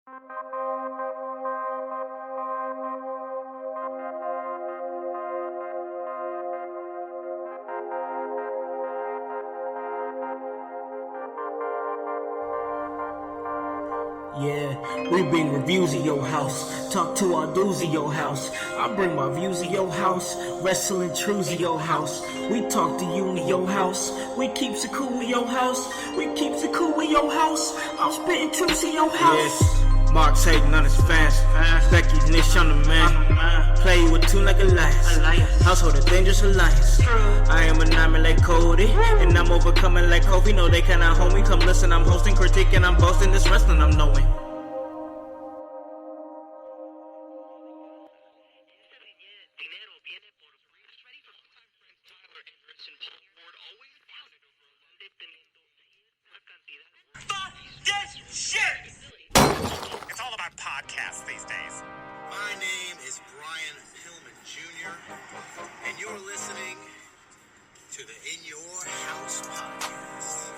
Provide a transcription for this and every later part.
Yeah, we bring reviews of your house. Talk to our dudes of your house. I bring my views of your house. Wrestling truths of your house. We talk to you in your house. We keeps it cool in your house. We keeps it cool in your house. I'm spitting truths in your house. Yes, Mark's hating on his fast. Becky Nish on the man. Play with two like alliance. Household a dangerous alliance. I am a diamond like Cody, and I'm overcoming like Kobe. No, they cannot hold me. Come listen, I'm hosting, critiquing, I'm boasting. This wrestling I'm knowing. Fuck this shit! It's all about podcasts these days. My name is Brian Pillman Jr., and you're listening to the In Your House podcast.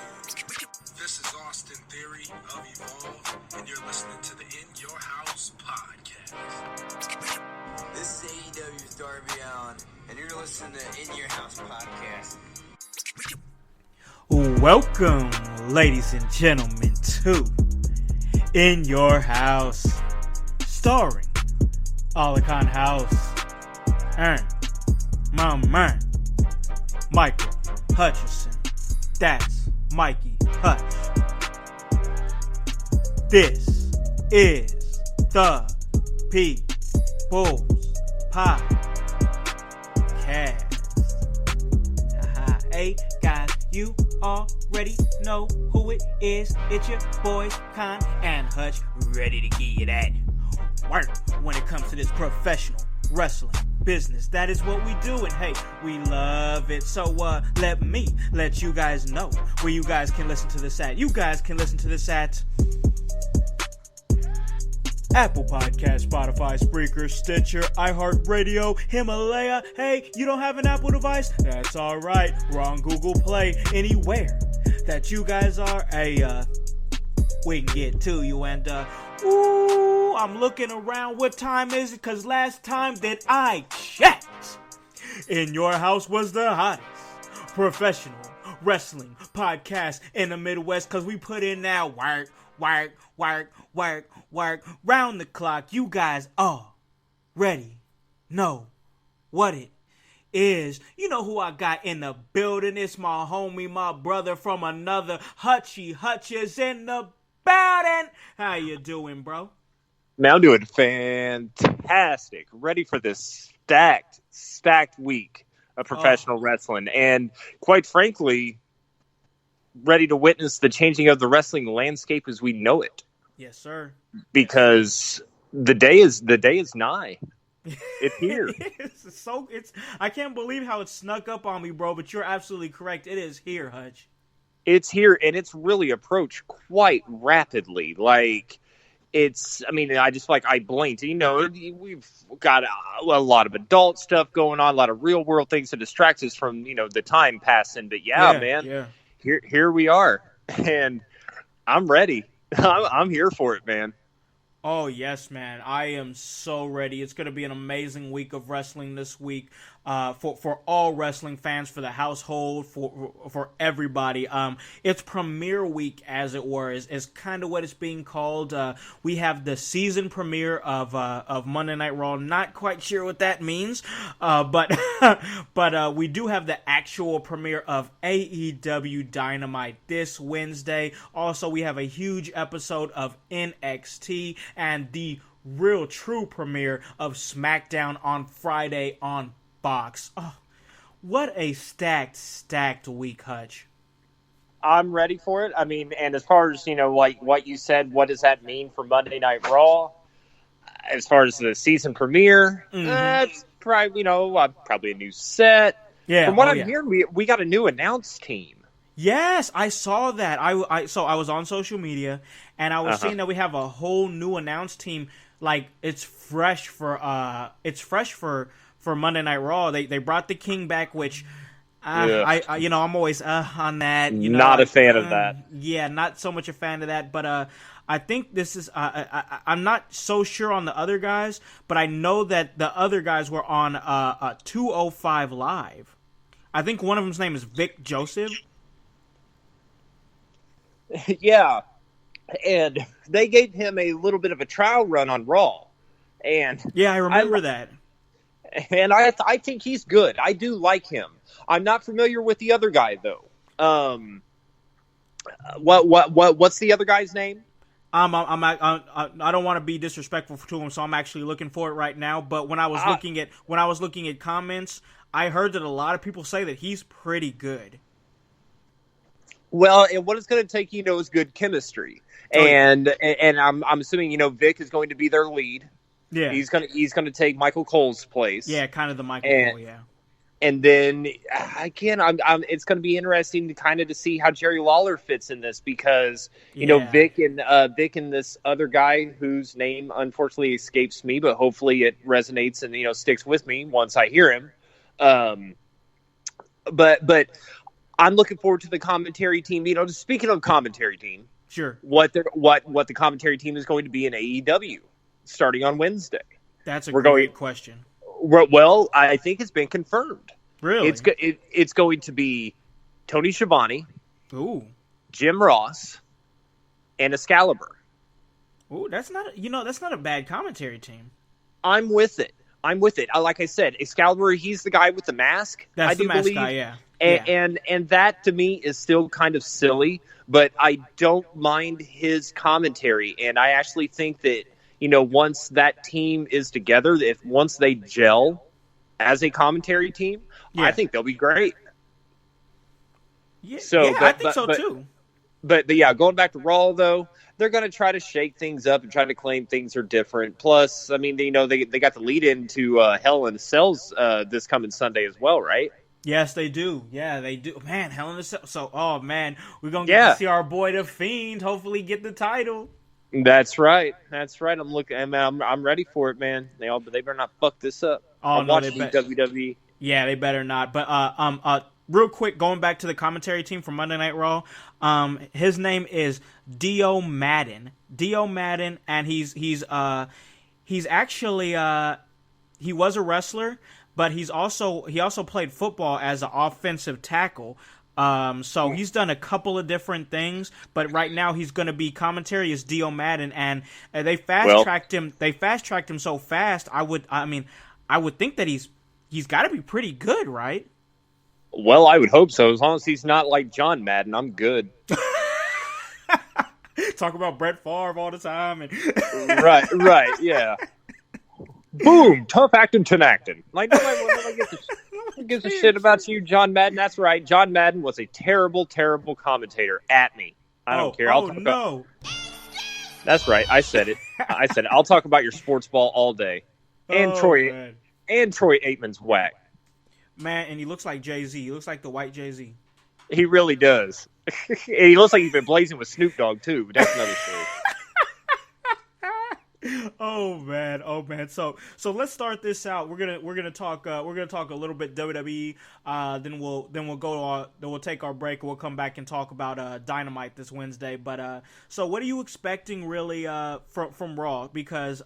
This is Austin Theory of Evolve, and you're listening to the In Your House podcast. This is AEW's Darby Allin, and you're listening to In Your House podcast. Welcome, ladies and gentlemen, to In Your House, starring Alakan House and my man, Michael Hutchison. That's Mikey Hutch. This is the People's Podcast. Hey guys, you already know who it is. It's your boys, Con and Hutch, ready to give you that work when it comes to this professional wrestling business. That is what we do, and hey, we love it. So let me let you guys know where you guys can listen to this at. You guys can listen to this at Apple Podcast, Spotify, Spreaker, Stitcher, iHeartRadio, Himalaya. Hey, you don't have an Apple device? That's all right. We're on Google Play. Anywhere that you guys are, we can get to you. And I'm looking around. What time is it? Because last time that I checked, In Your House was the hottest professional wrestling podcast in the Midwest. Because we put in that work, round the clock. You guys already know what it is. You know who I got in the building. It's my homie, my brother from another. Hutch is in the building. How you doing, bro? Man, I'm doing fantastic. Ready for this stacked week of professional wrestling. And quite frankly, ready to witness the changing of the wrestling landscape as we know it. Yes, sir. Because the day is nigh. It's here. I can't believe how it snuck up on me, bro, but you're absolutely correct. It is here, Hutch. It's here, and it's really approached quite rapidly. Like, I blinked. You know, we've got a lot of adult stuff going on, a lot of real world things that distract us from, the time passing. But man. Here we are, and I'm ready. I'm here for it, man. Oh, yes, man. I am so ready. It's going to be an amazing week of wrestling this week for all wrestling fans, for the household, for everybody. It's premiere week, as it were, is kind of what it's being called. We have the season premiere of Monday Night Raw. Not quite sure what that means, but we do have the actual premiere of AEW Dynamite this Wednesday. Also, we have a huge episode of NXT and the real true premiere of Smackdown on Friday on Fox. Oh, what a stacked week, Hutch. I'm ready for it. I mean, and as far as, like what you said, what does that mean for Monday Night Raw? As far as the season premiere, it's probably, probably a new set. Yeah. From what I'm hearing, we got a new announce team. Yes, I saw that. So I was on social media, and I was seeing that we have a whole new announce team. Like, it's fresh for Monday Night Raw. They brought the King back, which I'm always on that. Not a fan of that. Yeah, not so much a fan of that. But I think this is. I'm not so sure on the other guys, but I know that the other guys were on 205 Live. I think one of them's name is Vic Joseph. Yeah, and they gave him a little bit of a trial run on Raw, and yeah, I remember that. And I think he's good. I do like him. I'm not familiar with the other guy though. What's the other guy's name? I don't want to be disrespectful to him, so I'm actually looking for it right now. But when I was looking at comments, I heard that a lot of people say that he's pretty good. Well, and what it's going to take, is good chemistry, and I'm assuming Vic is going to be their lead. Yeah, he's gonna take Michael Cole's place. Yeah, kind of the Michael Cole. Yeah. And then again, it's going to be interesting to see how Jerry Lawler fits in this because Vic and this other guy whose name unfortunately escapes me, but hopefully it resonates and sticks with me once I hear him. But I'm looking forward to the commentary team. Speaking of commentary team, sure, what the commentary team is going to be in AEW starting on Wednesday. That's a great question. Well, I think it's been confirmed. Really? It's going to be Tony Schiavone, ooh, Jim Ross, and Excalibur. Ooh, that's not a bad commentary team. I'm with it. Like I said, Excalibur, he's the guy with the mask. That's the mask believe. guy, yeah. And that to me is still kind of silly, but I don't mind his commentary, and I actually think that once that team is together, once they gel as a commentary team, I think they'll be great. Yeah, I think so too. But yeah, going back to Raw though, they're going to try to shake things up and try to claim things are different. Plus, I mean, they got the lead into Hell in a Cell's this coming Sunday as well, right? Yes, they do. Yeah, they do. Man, Hell in a Cell. So, oh man, we're gonna get to see our boy the Fiend hopefully get the title. That's right. I'm looking. I'm ready for it, man. They better not fuck this up. Oh, I'm watching WWE. Yeah, they better not. But real quick, going back to the commentary team from Monday Night Raw. His name is Dio Madden. And he's actually he was a wrestler, but he also played football as an offensive tackle. So he's done a couple of different things, but right now he's going to be commentary as Dio Madden, and they fast tracked him. They fast tracked him so fast. I would think that he's got to be pretty good, right? Well, I would hope so. As long as he's not like John Madden, I'm good. Talk about Brett Favre all the time, and right, yeah. Boom, tough acting, acting. Like nobody gives a shit about you, John Madden. That's right. John Madden was a terrible, terrible commentator. At me. I don't care. I'll talk about. That's right. I said it. I'll talk about your sports ball all day. And Troy Aikman's whack. Man, and he looks like Jay-Z. He looks like the white Jay-Z. He really does. He looks like he's been blazing with Snoop Dogg too. But that's another story. Oh man. So let's start this out. We're gonna talk a little bit WWE. Then we'll take our break and we'll come back and talk about Dynamite this Wednesday. But so what are you expecting really from Raw? Because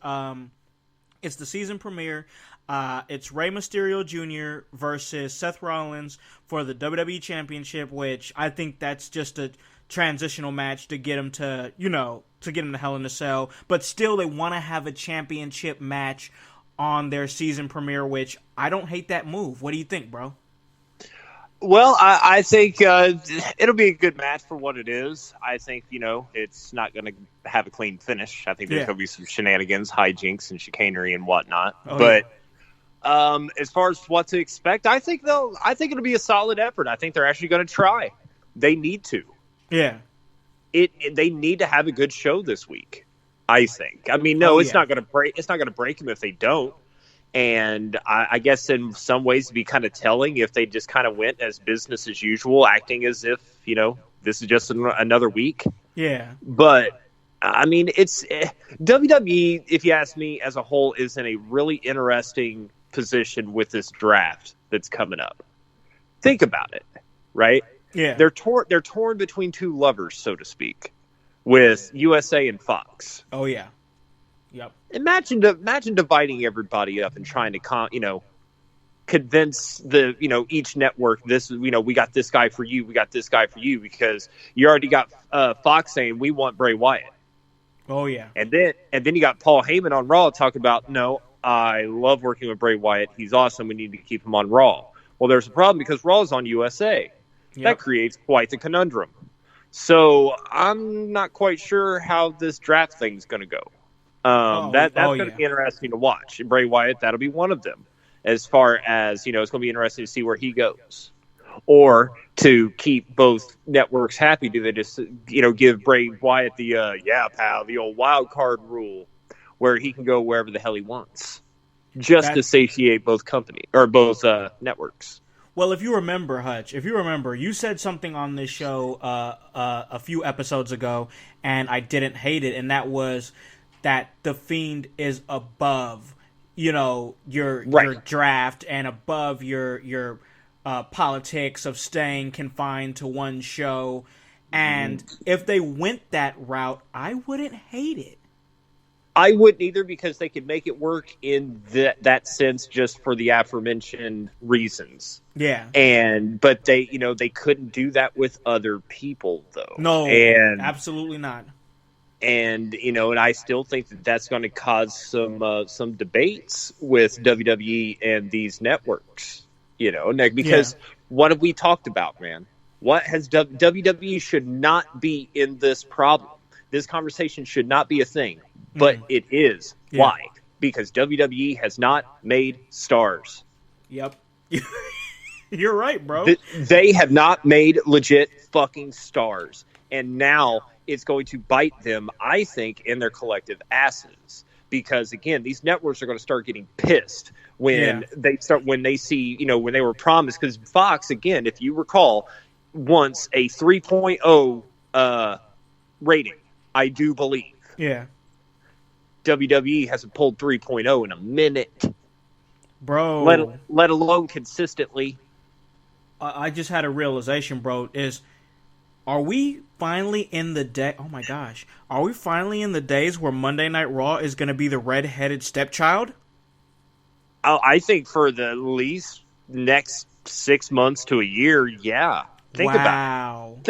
it's the season premiere. It's Rey Mysterio Jr. versus Seth Rollins for the WWE Championship, which I think that's just a transitional match to get him to Hell in a Cell. But still, they want to have a championship match on their season premiere, which I don't hate that move. What do you think, bro? Well, I think it'll be a good match for what it is. I think, it's not going to have a clean finish. I think there's going to be some shenanigans, hijinks, and chicanery and whatnot. As far as what to expect, I think it'll be a solid effort. I think they're actually going to try. They need to. Yeah. They need to have a good show this week, I think. I mean, it's not going to break. It's not going to break them if they don't. And I guess in some ways it'd be kind of telling if they just kind of went as business as usual, acting as if, this is just another week. Yeah. But I mean, it's WWE, if you ask me, as a whole, is in a really interesting position with this draft that's coming up. Think about it, right? Yeah. They're torn between two lovers, so to speak, with USA and Fox. Oh yeah. Yep. Imagine dividing everybody up and trying to convince each network this, we got this guy for you, we got this guy for you, because you already got Fox saying we want Bray Wyatt. Oh yeah. And then you got Paul Heyman on Raw talking about, no, I love working with Bray Wyatt. He's awesome. We need to keep him on Raw. Well, there's a problem because Raw is on USA. Yep. That creates quite the conundrum. So I'm not quite sure how this draft thing's going to go. That's going to be interesting to watch. And Bray Wyatt, that'll be one of them. As far as, it's going to be interesting to see where he goes. Or to keep both networks happy, do they just, give Bray Wyatt the old wild card rule, where he can go wherever the hell he wants, just to satiate both networks. Well, if you remember, Hutch, you said something on this show a few episodes ago, and I didn't hate it, and that was that The Fiend is above, your draft and above your politics of staying confined to one show. And if they went that route, I wouldn't hate it. I wouldn't either, because they could make it work in that sense just for the aforementioned reasons. Yeah. But they couldn't do that with other people though. No, absolutely not. And and I still think that's going to cause some debates with WWE and these networks. Because what have we talked about, man? What has WWE should not be in this problem. This conversation should not be a thing, but it is. Yeah. Why? Because WWE has not made stars. Yep. You're right, bro. They have not made legit fucking stars. And now it's going to bite them, I think, in their collective asses. Because, again, these networks are going to start getting pissed when they see, when they were promised. Because Fox, again, if you recall, wants a 3.0 rating, I do believe. Yeah. WWE hasn't pulled 3.0 in a minute. Bro. Let alone consistently. I just had a realization, bro, are we finally in the day? Oh my gosh. Are we finally in the days where Monday Night Raw is going to be the red-headed stepchild? I think for the least next 6 months to a year, yeah. Think about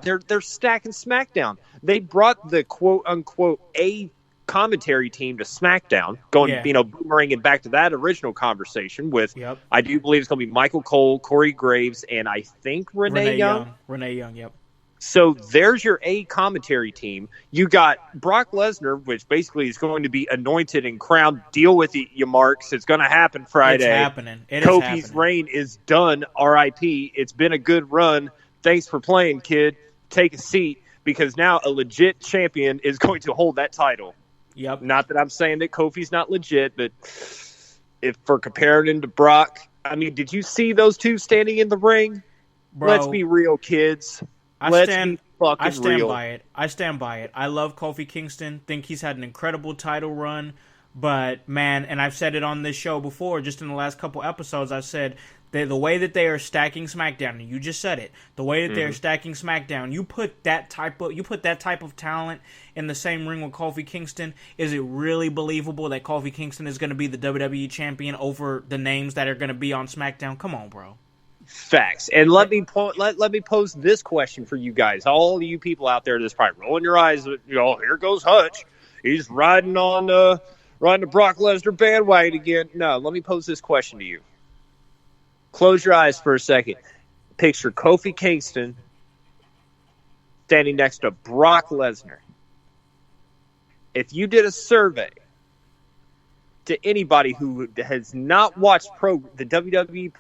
it. They're stacking SmackDown. They brought the quote-unquote A commentary team to SmackDown, boomeranging back to that original conversation with, I do believe it's going to be Michael Cole, Corey Graves, and I think Renee Young. Renee Young, yep. So there's your A commentary team. You got Brock Lesnar, which basically is going to be anointed and crowned. Deal with it, you marks. It's going to happen Friday. It's happening. Kofi's reign is done. R.I.P. It's been a good run. Thanks for playing, kid. Take a seat, because now a legit champion is going to hold that title. Yep. Not that I'm saying that Kofi's not legit, but if for comparing him to Brock, I mean, did you see those two standing in the ring? Bro, let's be real, kids. I stand by it. I love Kofi Kingston. Think he's had an incredible title run. But, man, and I've said it on this show before, just in the last couple episodes, I've said the way that they are stacking SmackDown, and you just said it, the way that they're stacking SmackDown, you put that type of talent in the same ring with Kofi Kingston, is it really believable that Kofi Kingston is going to be the WWE champion over the names that are going to be on SmackDown? Come on, bro. Facts. And let me pose this question for you guys. All you people out there that's probably rolling your eyes, here goes Hutch. He's riding the Brock Lesnar bandwagon again. No, let me pose this question to you. Close your eyes for a second. Picture Kofi Kingston standing next to Brock Lesnar. If you did a survey to anybody who has not watched the WWE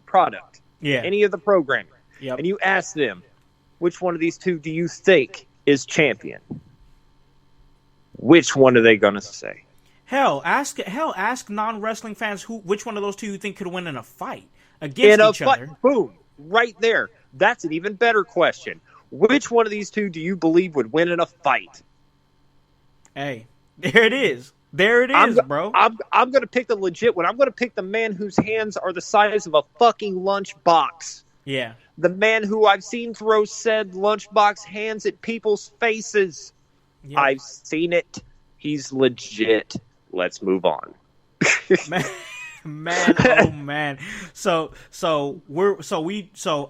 product, any of the programming, and you ask them, which one of these two do you think is champion? Which one are they going to say? Hell, ask non-wrestling fans which one of those two you think could win in a fight against each other. Boom, right there. That's an even better question. Which one of these two do you believe would win in a fight? Hey, there it is. There it is, bro. I'm going to pick the legit one. I'm going to pick the man whose hands are the size of a fucking lunchbox. Yeah. The man who I've seen throw said lunchbox hands at people's faces. Yep. I've seen it. He's legit. Let's move on. Man, oh man. So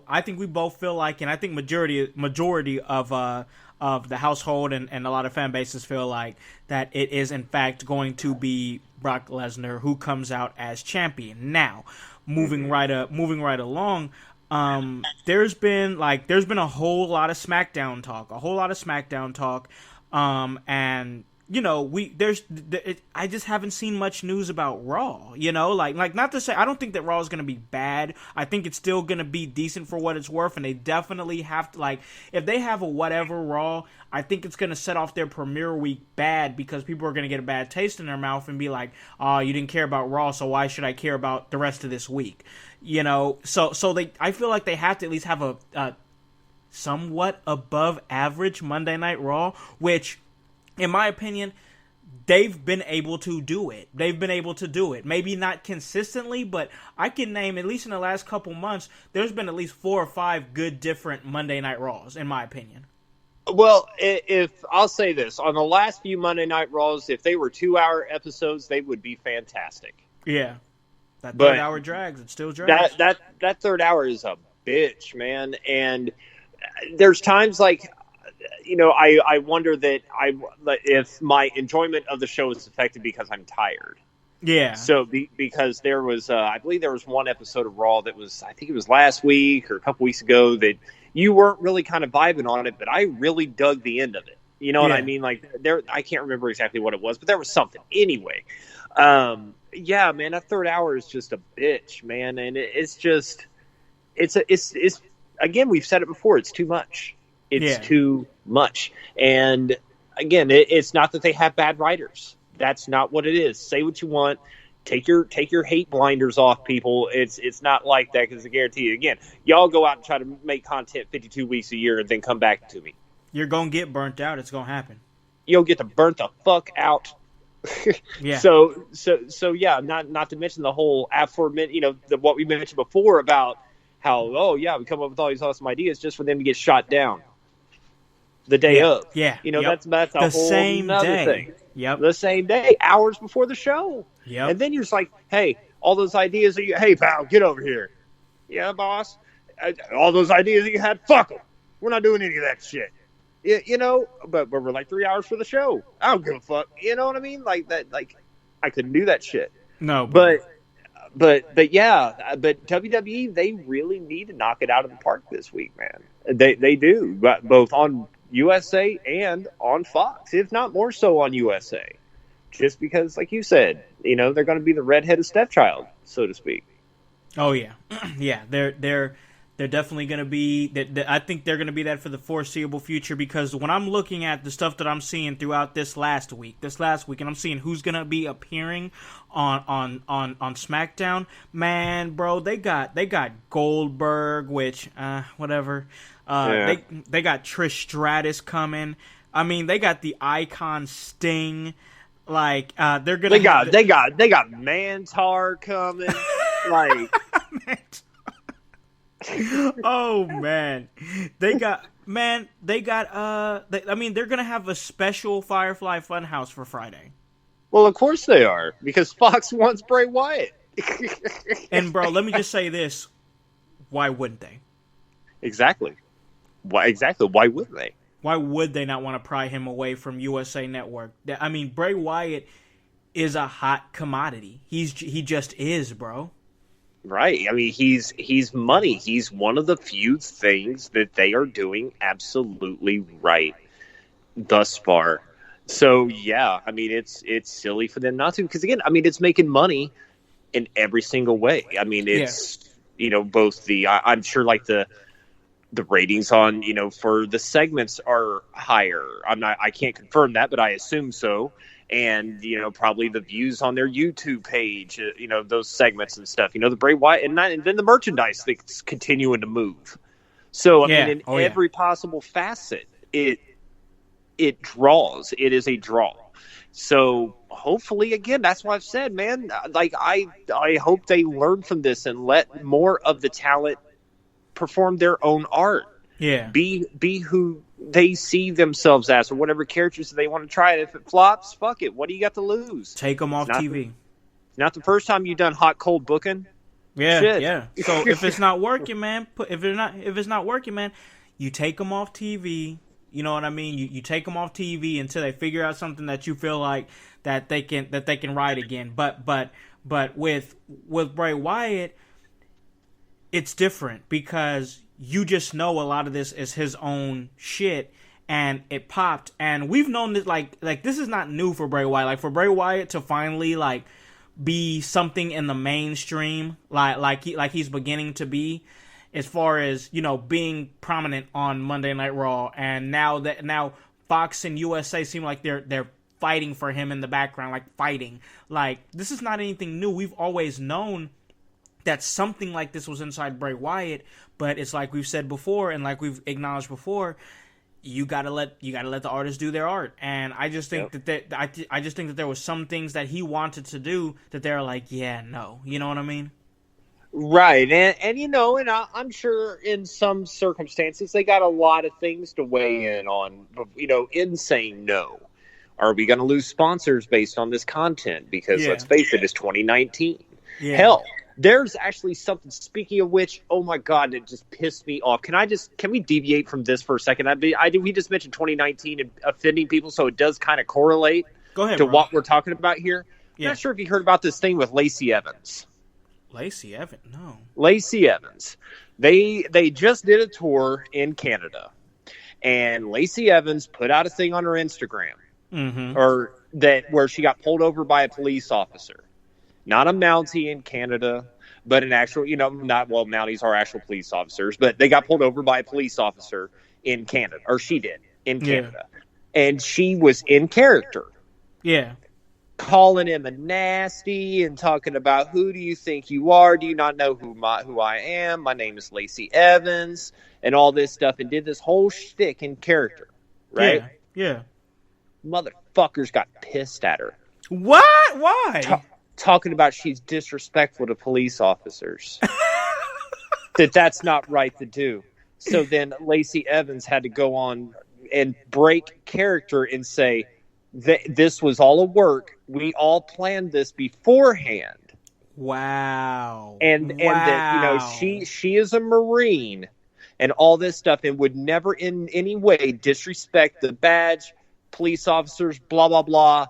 I think we both feel like, and I think majority of the household and a lot of fan bases feel like that it is in fact going to be Brock Lesnar who comes out as champion. Now, moving right along, there's been a whole lot of SmackDown talk, and you know, I just haven't seen much news about Raw, you know, like not to say, I don't think that Raw is going to be bad. I think it's still going to be decent for what it's worth, and they definitely have to, like, if they have a whatever Raw, I think it's going to set off their premiere week bad, because people are going to get a bad taste in their mouth and be like, oh, you didn't care about Raw, so why should I care about the rest of this week? You know, so I feel like they have to at least have a somewhat above average Monday Night Raw, which, in my opinion, they've been able to do it. Maybe not consistently, but I can name, at least in the last couple months, there's been at least 4 or 5 good different Monday Night Raws, in my opinion. Well, if I'll say this, on the last few Monday Night Raws, if they were 2-hour episodes, they would be fantastic. Yeah. That third hour drags. It still drags. That third hour is a bitch, man. And there's times like, you know, I wonder that if my enjoyment of the show is affected because I'm tired. Yeah. So because there was, I believe there was one episode of Raw that was, I think it was last week or a couple weeks ago, that you weren't really kind of vibing on it, but I really dug the end of it. You know what I mean? Like I can't remember exactly what it was, but there was something anyway. Yeah, man, that third hour is just a bitch, man. And it's just, it's again, we've said it before. It's too much. It's too much. And again, it's not that they have bad writers. That's not what it is. Say what you want. Take your hate blinders off, people. It's not like that, because I guarantee you, again, y'all go out and try to make content 52 weeks a year and then come back to me. You're going to get burnt out. It's going to happen. You'll get to burnt the fuck out. Yeah. So yeah, not to mention the whole aforementioned, you know, what we mentioned before about how, oh yeah, we come up with all these awesome ideas just for them to get shot down the day of. Yeah. You know, that's a the whole same nother day. thing. Yep. The same day, hours before the show. Yep. And then you're just like, hey, all those ideas that hey pal, get over here. Yeah, boss. All those ideas that you had, fuck them. We're not doing any of that shit. You know, but we're like 3 hours for the show. I don't give a fuck. You know what I mean? Like that. Like I couldn't do that shit. No, but yeah, but WWE, they really need to knock it out of the park this week, man. They do, but both on USA and on Fox, if not more so on USA, just because, like you said, you know, they're going to be the redheaded stepchild, so to speak. Oh yeah, yeah, they're definitely going to be. I think they're going to be that for the foreseeable future, because when I'm looking at the stuff that I'm seeing throughout this last week, and I'm seeing who's going to be appearing on SmackDown, man, bro, they got Goldberg, which whatever. They got Trish Stratus coming. I mean, they got the Icon Sting. Like they're gonna. They got Mantar coming. Like. Oh man, they're gonna have a special Firefly Funhouse for Friday. Well, of course they are, because Fox wants Bray Wyatt. And bro, let me just say this: why wouldn't they? Exactly. Why wouldn't they? Why would they not want to pry him away from USA Network? I mean, Bray Wyatt is a hot commodity. He just is, bro. Right. I mean, he's money. He's one of the few things that they are doing absolutely right thus far. So yeah, I mean, it's silly for them not to, because again, I mean, it's making money in every single way. I mean, it's you know, both I'm sure like the ratings on, you know, for the segments are higher. I can't confirm that, but I assume so. And, you know, probably the views on their YouTube page, you know, those segments and stuff, you know, the Bray Wyatt, and then the merchandise that's continuing to move. So, I mean, in every possible facet, it draws. It is a draw. So hopefully, again, that's what I've said, man. Like, I hope they learn from this and let more of the talent perform their own art. Yeah. Be who they see themselves as, or whatever characters they want to try. If it flops, fuck it. What do you got to lose? Take them off TV. Not the first time you've done hot cold booking. Yeah, Shit. yeah. So if it's not working, man, if it's not working, man, you take them off TV. You know what I mean? You take them off TV until they figure out something that you feel like that they can ride again. But with Bray Wyatt, it's different because you just know a lot of this is his own shit, and it popped. And we've known that like this is not new for Bray Wyatt. Like for Bray Wyatt to finally like be something in the mainstream, like he's beginning to be, as far as, you know, being prominent on Monday Night Raw, and now Fox and USA seem like they're fighting for him in the background, like this is not anything new. We've always known that something like this was inside Bray Wyatt, but it's like we've said before, and like we've acknowledged before, you gotta let the artists do their art. And I just think I just think that there was some things that he wanted to do that they're like, yeah, no, you know what I mean? Right, and you know, and I'm sure in some circumstances they got a lot of things to weigh in on, you know, in saying no. Are we going to lose sponsors based on this content? Because let's face it, it's 2019. Yeah. Hell, there's actually something, speaking of which, oh my God, it just pissed me off. Can we deviate from this for a second? We just mentioned 2019 and offending people, so it does kind of correlate to what we're talking about here. Yeah. I'm not sure if you heard about this thing with Lacey Evans. Lacey Evans? No. Lacey Evans. They just did a tour in Canada, and Lacey Evans put out a thing on her Instagram, where she got pulled over by a police officer. Not a Mountie in Canada, but an actual, you know, Mounties are actual police officers, but they got pulled over by a police officer in Canada, or she did, in Canada. And she was in character. Yeah. Calling him a nasty and talking about, who do you think you are? Do you not know who I am? My name is Lacey Evans, and all this stuff, and did this whole shtick in character, right? Yeah. Motherfuckers got pissed at her. What? Why? Talking about she's disrespectful to police officers. That's not right to do. So then Lacey Evans had to go on and break character and say, this was all a work. We all planned this beforehand. Wow. And that, you know, she is a Marine and all this stuff, and would never in any way disrespect the badge, police officers, blah, blah, blah.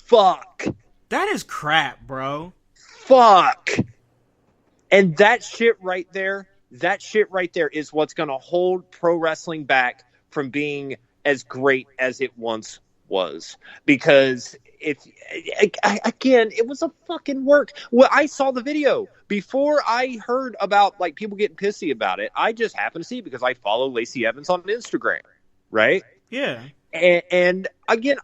Fuck. That is crap, bro. Fuck. And that shit right there is what's going to hold pro wrestling back from being as great as it once was. Because it was a fucking work. Well, I saw the video before I heard about like people getting pissy about it. I just happened to see it because I follow Lacey Evans on Instagram, right? Yeah. And again,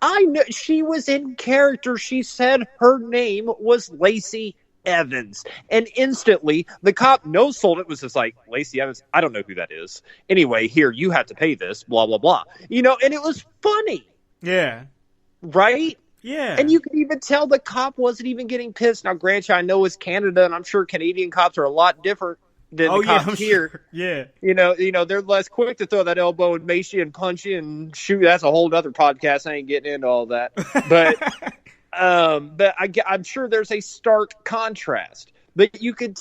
I know she was in character. She said her name was Lacey Evans, and instantly the cop no-sold it. Was just like, Lacey Evans, I don't know who that is. Anyway, here, you have to pay this, blah, blah, blah. You know, and it was funny. Yeah. Right? Yeah. And you could even tell the cop wasn't even getting pissed. Now, granted, I know it's Canada, and I'm sure Canadian cops are a lot different than the cops here. Sure. Yeah. You know, they're less quick to throw that elbow and mace you and punch you and shoot. That's a whole other podcast. I ain't getting into all that. But I'm sure there's a stark contrast. But you could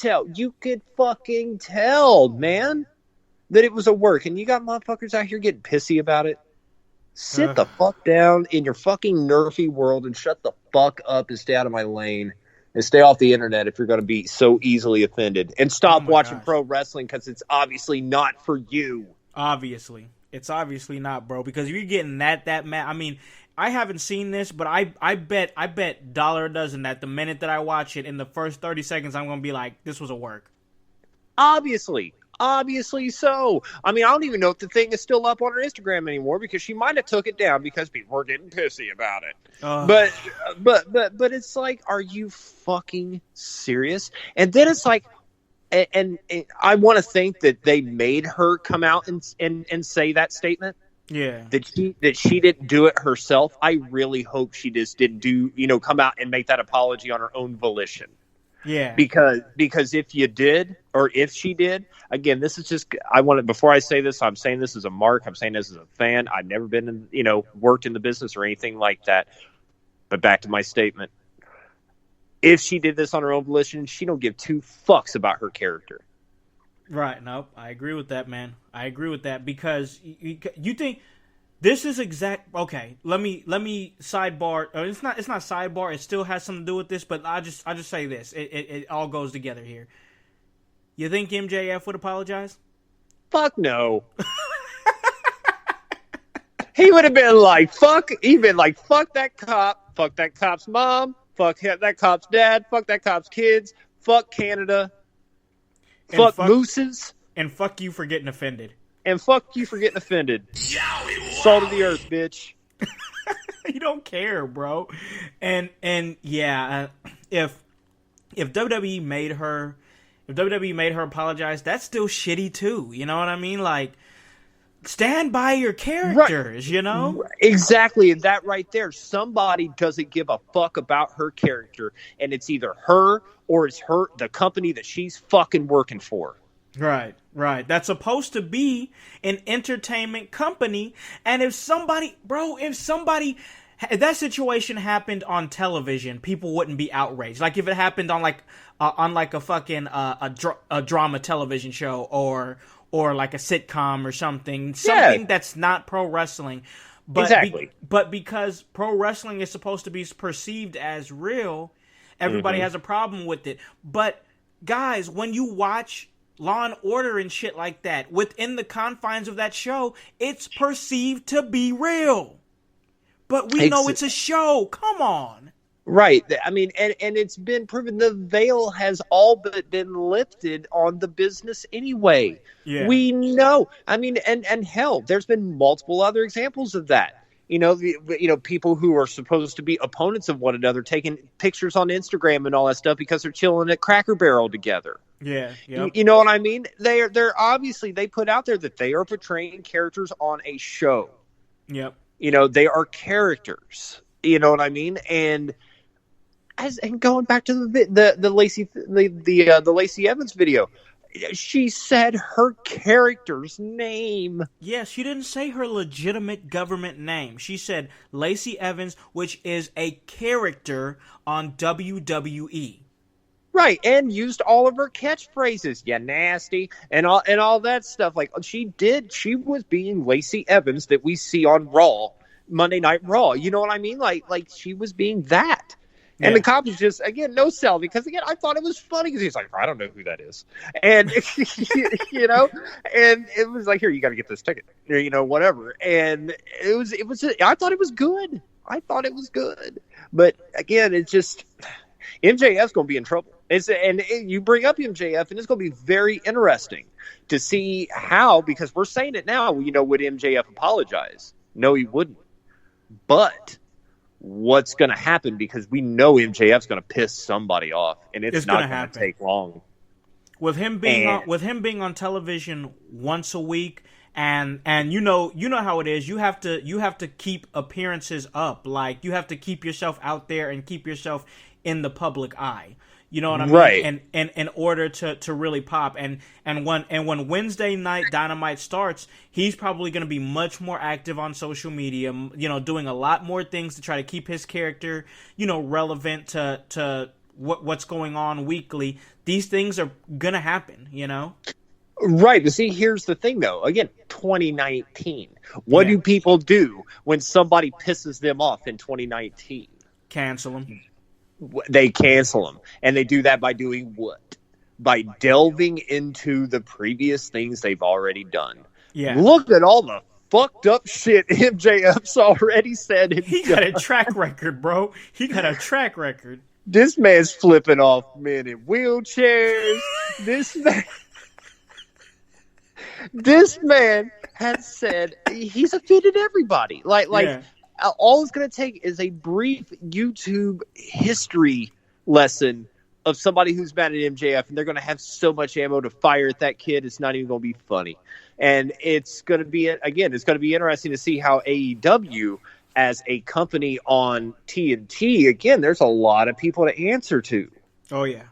fucking tell, man, that it was a work. And you got motherfuckers out here getting pissy about it. Sit the fuck down in your fucking nerfy world and shut the fuck up and stay out of my lane. And stay off the internet if you're going to be so easily offended. And stop watching pro wrestling because it's obviously not for you. Obviously. It's obviously not, bro. Because if you're getting that mad, I mean, I haven't seen this, but I bet dollar a dozen that the minute that I watch it, in the first 30 seconds, I'm going to be like, this was a work. Obviously so. I mean, I don't even know if the thing is still up on her Instagram anymore because she might have took it down because people were getting pissy about it. But it's like, are you fucking serious? And then it's like, and I want to think that they made her come out and say that statement. Yeah. That she didn't do it herself. I really hope she just didn't come out and make that apology on her own volition. Yeah. Because if you did, or if she did, again, this is just, before I say this, I'm saying this as a mark. I'm saying this as a fan. I've never been worked in the business or anything like that. But back to my statement. If she did this on her own volition, she don't give two fucks about her character. Right. Nope. I agree with that, man. I agree with that because you think this is exact. Okay. Let me sidebar. It's not sidebar. It still has something to do with this, but I just say this. It all goes together here. You think MJF would apologize? Fuck no. He would have been like, fuck. He'd been like, fuck that cop. Fuck that cop's mom. Fuck that cop's dad. Fuck that cop's kids. Fuck Canada. Fuck mooses. And fuck you for getting offended. And fuck you for getting offended. Salt of the earth, bitch. You don't care, bro. And yeah, if WWE made her apologize, that's still shitty too. You know what I mean? Like, stand by your characters, right. Exactly, and that right there, somebody doesn't give a fuck about her character, and it's either her or it's the company that she's fucking working for. Right. That's supposed to be an entertainment company, and if that situation happened on television, people wouldn't be outraged. Like if it happened on a fucking a drama television show or like a sitcom or something that's not pro wrestling. But exactly. But because pro wrestling is supposed to be perceived as real, everybody has a problem with it. But guys, when you watch Law and Order and shit like that, within the confines of that show, it's perceived to be real. But we know it's a show. Come on. Right. I mean, and it's been proven the veil has all but been lifted on the business anyway. Yeah. We know. I mean, and hell, there's been multiple other examples of that. People who are supposed to be opponents of one another taking pictures on Instagram and all that stuff because they're chilling at Cracker Barrel together. Yeah. Yep. You know what I mean? They're obviously, they put out there that they are portraying characters on a show. Yep. They are characters. You know what I mean? And going back to the Lacey Evans video, she said her character's name. Yeah, she didn't say her legitimate government name. She said Lacey Evans, which is a character on WWE. Right, and used all of her catchphrases, "ya nasty," and all that stuff. Like she was being Lacey Evans that we see on Raw, Monday Night Raw. You know what I mean? Like she was being that. And the cop was just, again, no sell, because, again, I thought it was funny, because he's like, I don't know who that is. And, and it was like, here, you got to get this ticket, whatever. And I thought it was good. But, again, it's just, MJF's going to be in trouble. You bring up MJF, and it's going to be very interesting to see how, because we're saying it now, would MJF apologize? No, he wouldn't. But what's going to happen, because we know MJF's going to piss somebody off, and it's not going to take long. With him being on television once a week, and you know how it is. You have to keep appearances up. Like you have to keep yourself out there and keep yourself in the public eye. You know what I mean? Right. And in order to really pop. And when Wednesday night Dynamite starts, he's probably going to be much more active on social media, doing a lot more things to try to keep his character, relevant to what's going on weekly. These things are going to happen, Right, but see, here's the thing, though. Again, 2019. What do people do when somebody pisses them off in 2019? Cancel them. They cancel them. And they do that by doing what? By delving into the previous things they've already done. Yeah. Look at all the fucked up shit MJF's already said. He got a track record, bro. He got a track record. This man's flipping off men in wheelchairs. This man has said he's offended everybody. All it's going to take is a brief YouTube history lesson of somebody who's mad at MJF, and they're going to have so much ammo to fire at that kid, it's not even going to be funny. And it's going to be interesting to see how AEW, as a company on TNT, again, there's a lot of people to answer to. Oh, yeah.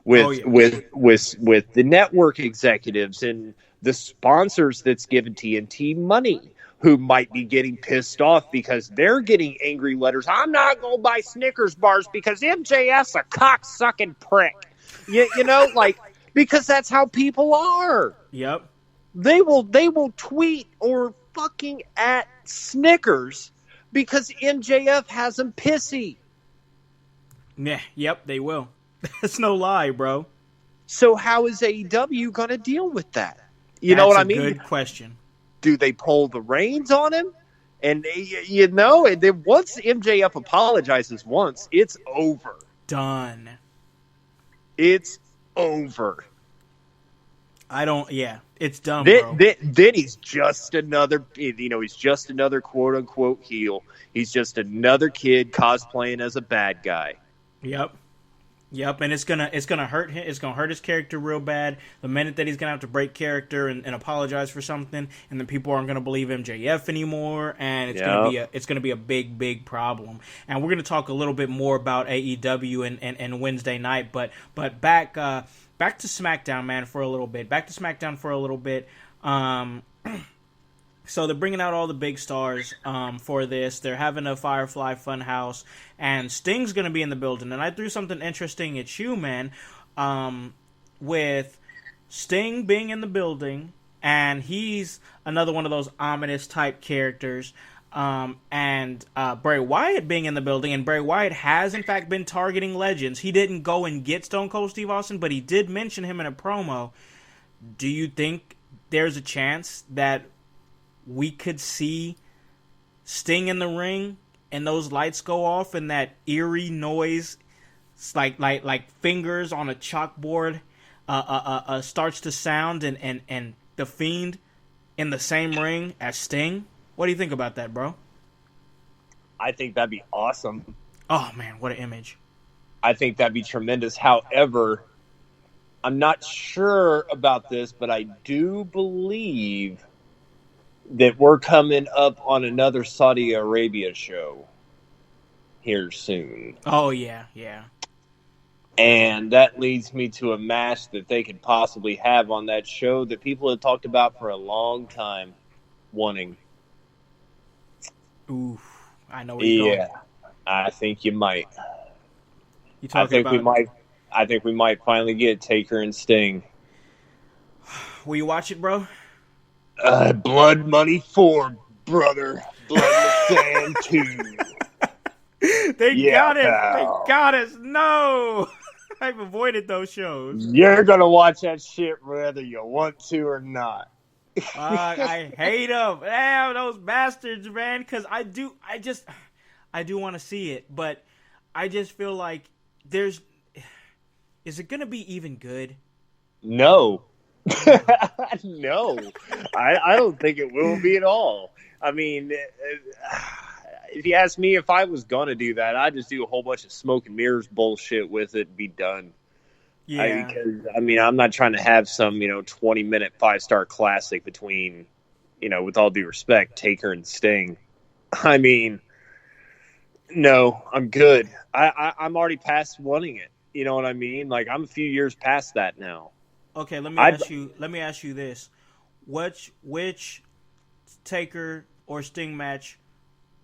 with the network executives and the sponsors that's given TNT money, who might be getting pissed off because they're getting angry letters. I'm not going to buy Snickers bars because MJF's a cock-sucking prick. You know, like, because that's how people are. Yep. They will tweet or fucking at Snickers because MJF has them pissy. Yeah, yep, they will. That's no lie, bro. So how is AEW going to deal with that? You know what I mean? That's a good question. Do they pull the reins on him? And, you know, and then once MJF apologizes once, it's over. Done. It's over. It's done, bro. Then he's just another, he's just another quote-unquote heel. He's just another kid cosplaying as a bad guy. Yep, and it's gonna hurt him. It's gonna hurt his character real bad. The minute that he's gonna have to break character and apologize for something, and then people aren't gonna believe MJF anymore, and it's gonna be a big problem. And we're gonna talk a little bit more about AEW and Wednesday night, but back to SmackDown, man, for a little bit. So they're bringing out all the big stars for this. They're having a Firefly Funhouse, and Sting's going to be in the building. And I threw something interesting at you, man, with Sting being in the building, and he's another one of those ominous type characters, and Bray Wyatt being in the building, and Bray Wyatt has, in fact, been targeting legends. He didn't go and get Stone Cold Steve Austin, but he did mention him in a promo. Do you think there's a chance that we could see Sting in the ring and those lights go off and that eerie noise, like fingers on a chalkboard, starts to sound, and the Fiend in the same ring as Sting? What do you think about that, bro? I think that'd be awesome. Oh man, what an image! I think that'd be tremendous. However, I'm not sure about this, but I do believe that we're coming up on another Saudi Arabia show here soon. Oh, yeah. And that leads me to a match that they could possibly have on that show that people have talked about for a long time wanting. Ooh, I know where you're going. I think you might. I think we might finally get Taker and Sting. Will you watch it, bro? Blood Money 4, brother. Blood Sand 2. They got us. No. I've avoided those shows. You're going to watch that shit whether you want to or not. I hate them. Damn, those bastards, man. Because I do want to see it. But I just feel like is it going to be even good? No. No, I don't think it will be at all. I mean, if you ask me if I was going to do that, I'd just do a whole bunch of smoke and mirrors bullshit with it and be done. Yeah. Because I'm not trying to have some, 20-minute 5-star classic between, with all due respect, Taker and Sting. I mean, no, I'm good. I'm already past wanting it. You know what I mean? Like, I'm a few years past that now. Okay, let me ask you this: which Taker or Sting match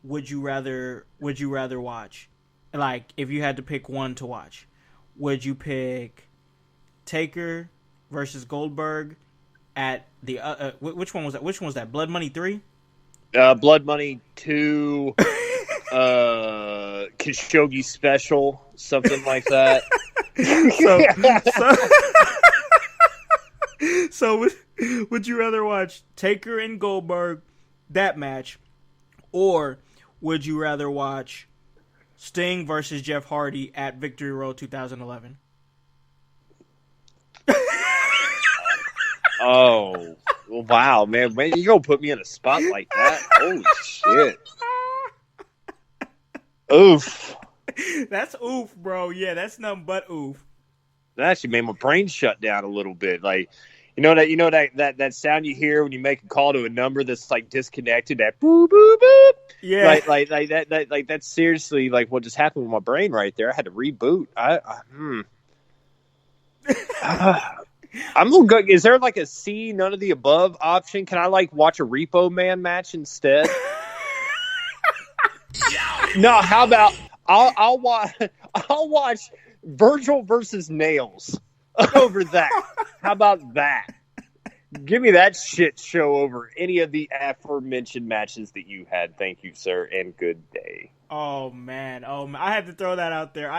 would you rather watch? Like, if you had to pick one to watch, would you pick Taker versus Goldberg at the which one was that? Which one was that? Blood Money 3? Blood Money 2, Khashoggi Special, something like that. So would you rather watch Taker and Goldberg, that match, or would you rather watch Sting versus Jeff Hardy at Victory Road 2011? Oh, wow, man. You gonna put me in a spot like that? Holy shit. Oof. That's oof, bro. Yeah, that's nothing but oof. That actually made my brain shut down a little bit. Like, that sound you hear when you make a call to a number that's like disconnected, that boop boop boop. Yeah. Like that's seriously like what just happened with my brain right there. I had to reboot. I'm gonna go. Is there like a C, none of the above option? Can I like watch a Repo Man match instead? No. How about I'll watch Virgil versus Nails over that. How about that? Give me that shit show over any of the aforementioned matches that you had. Thank you, sir, and good day. Oh man, I had to throw that out there.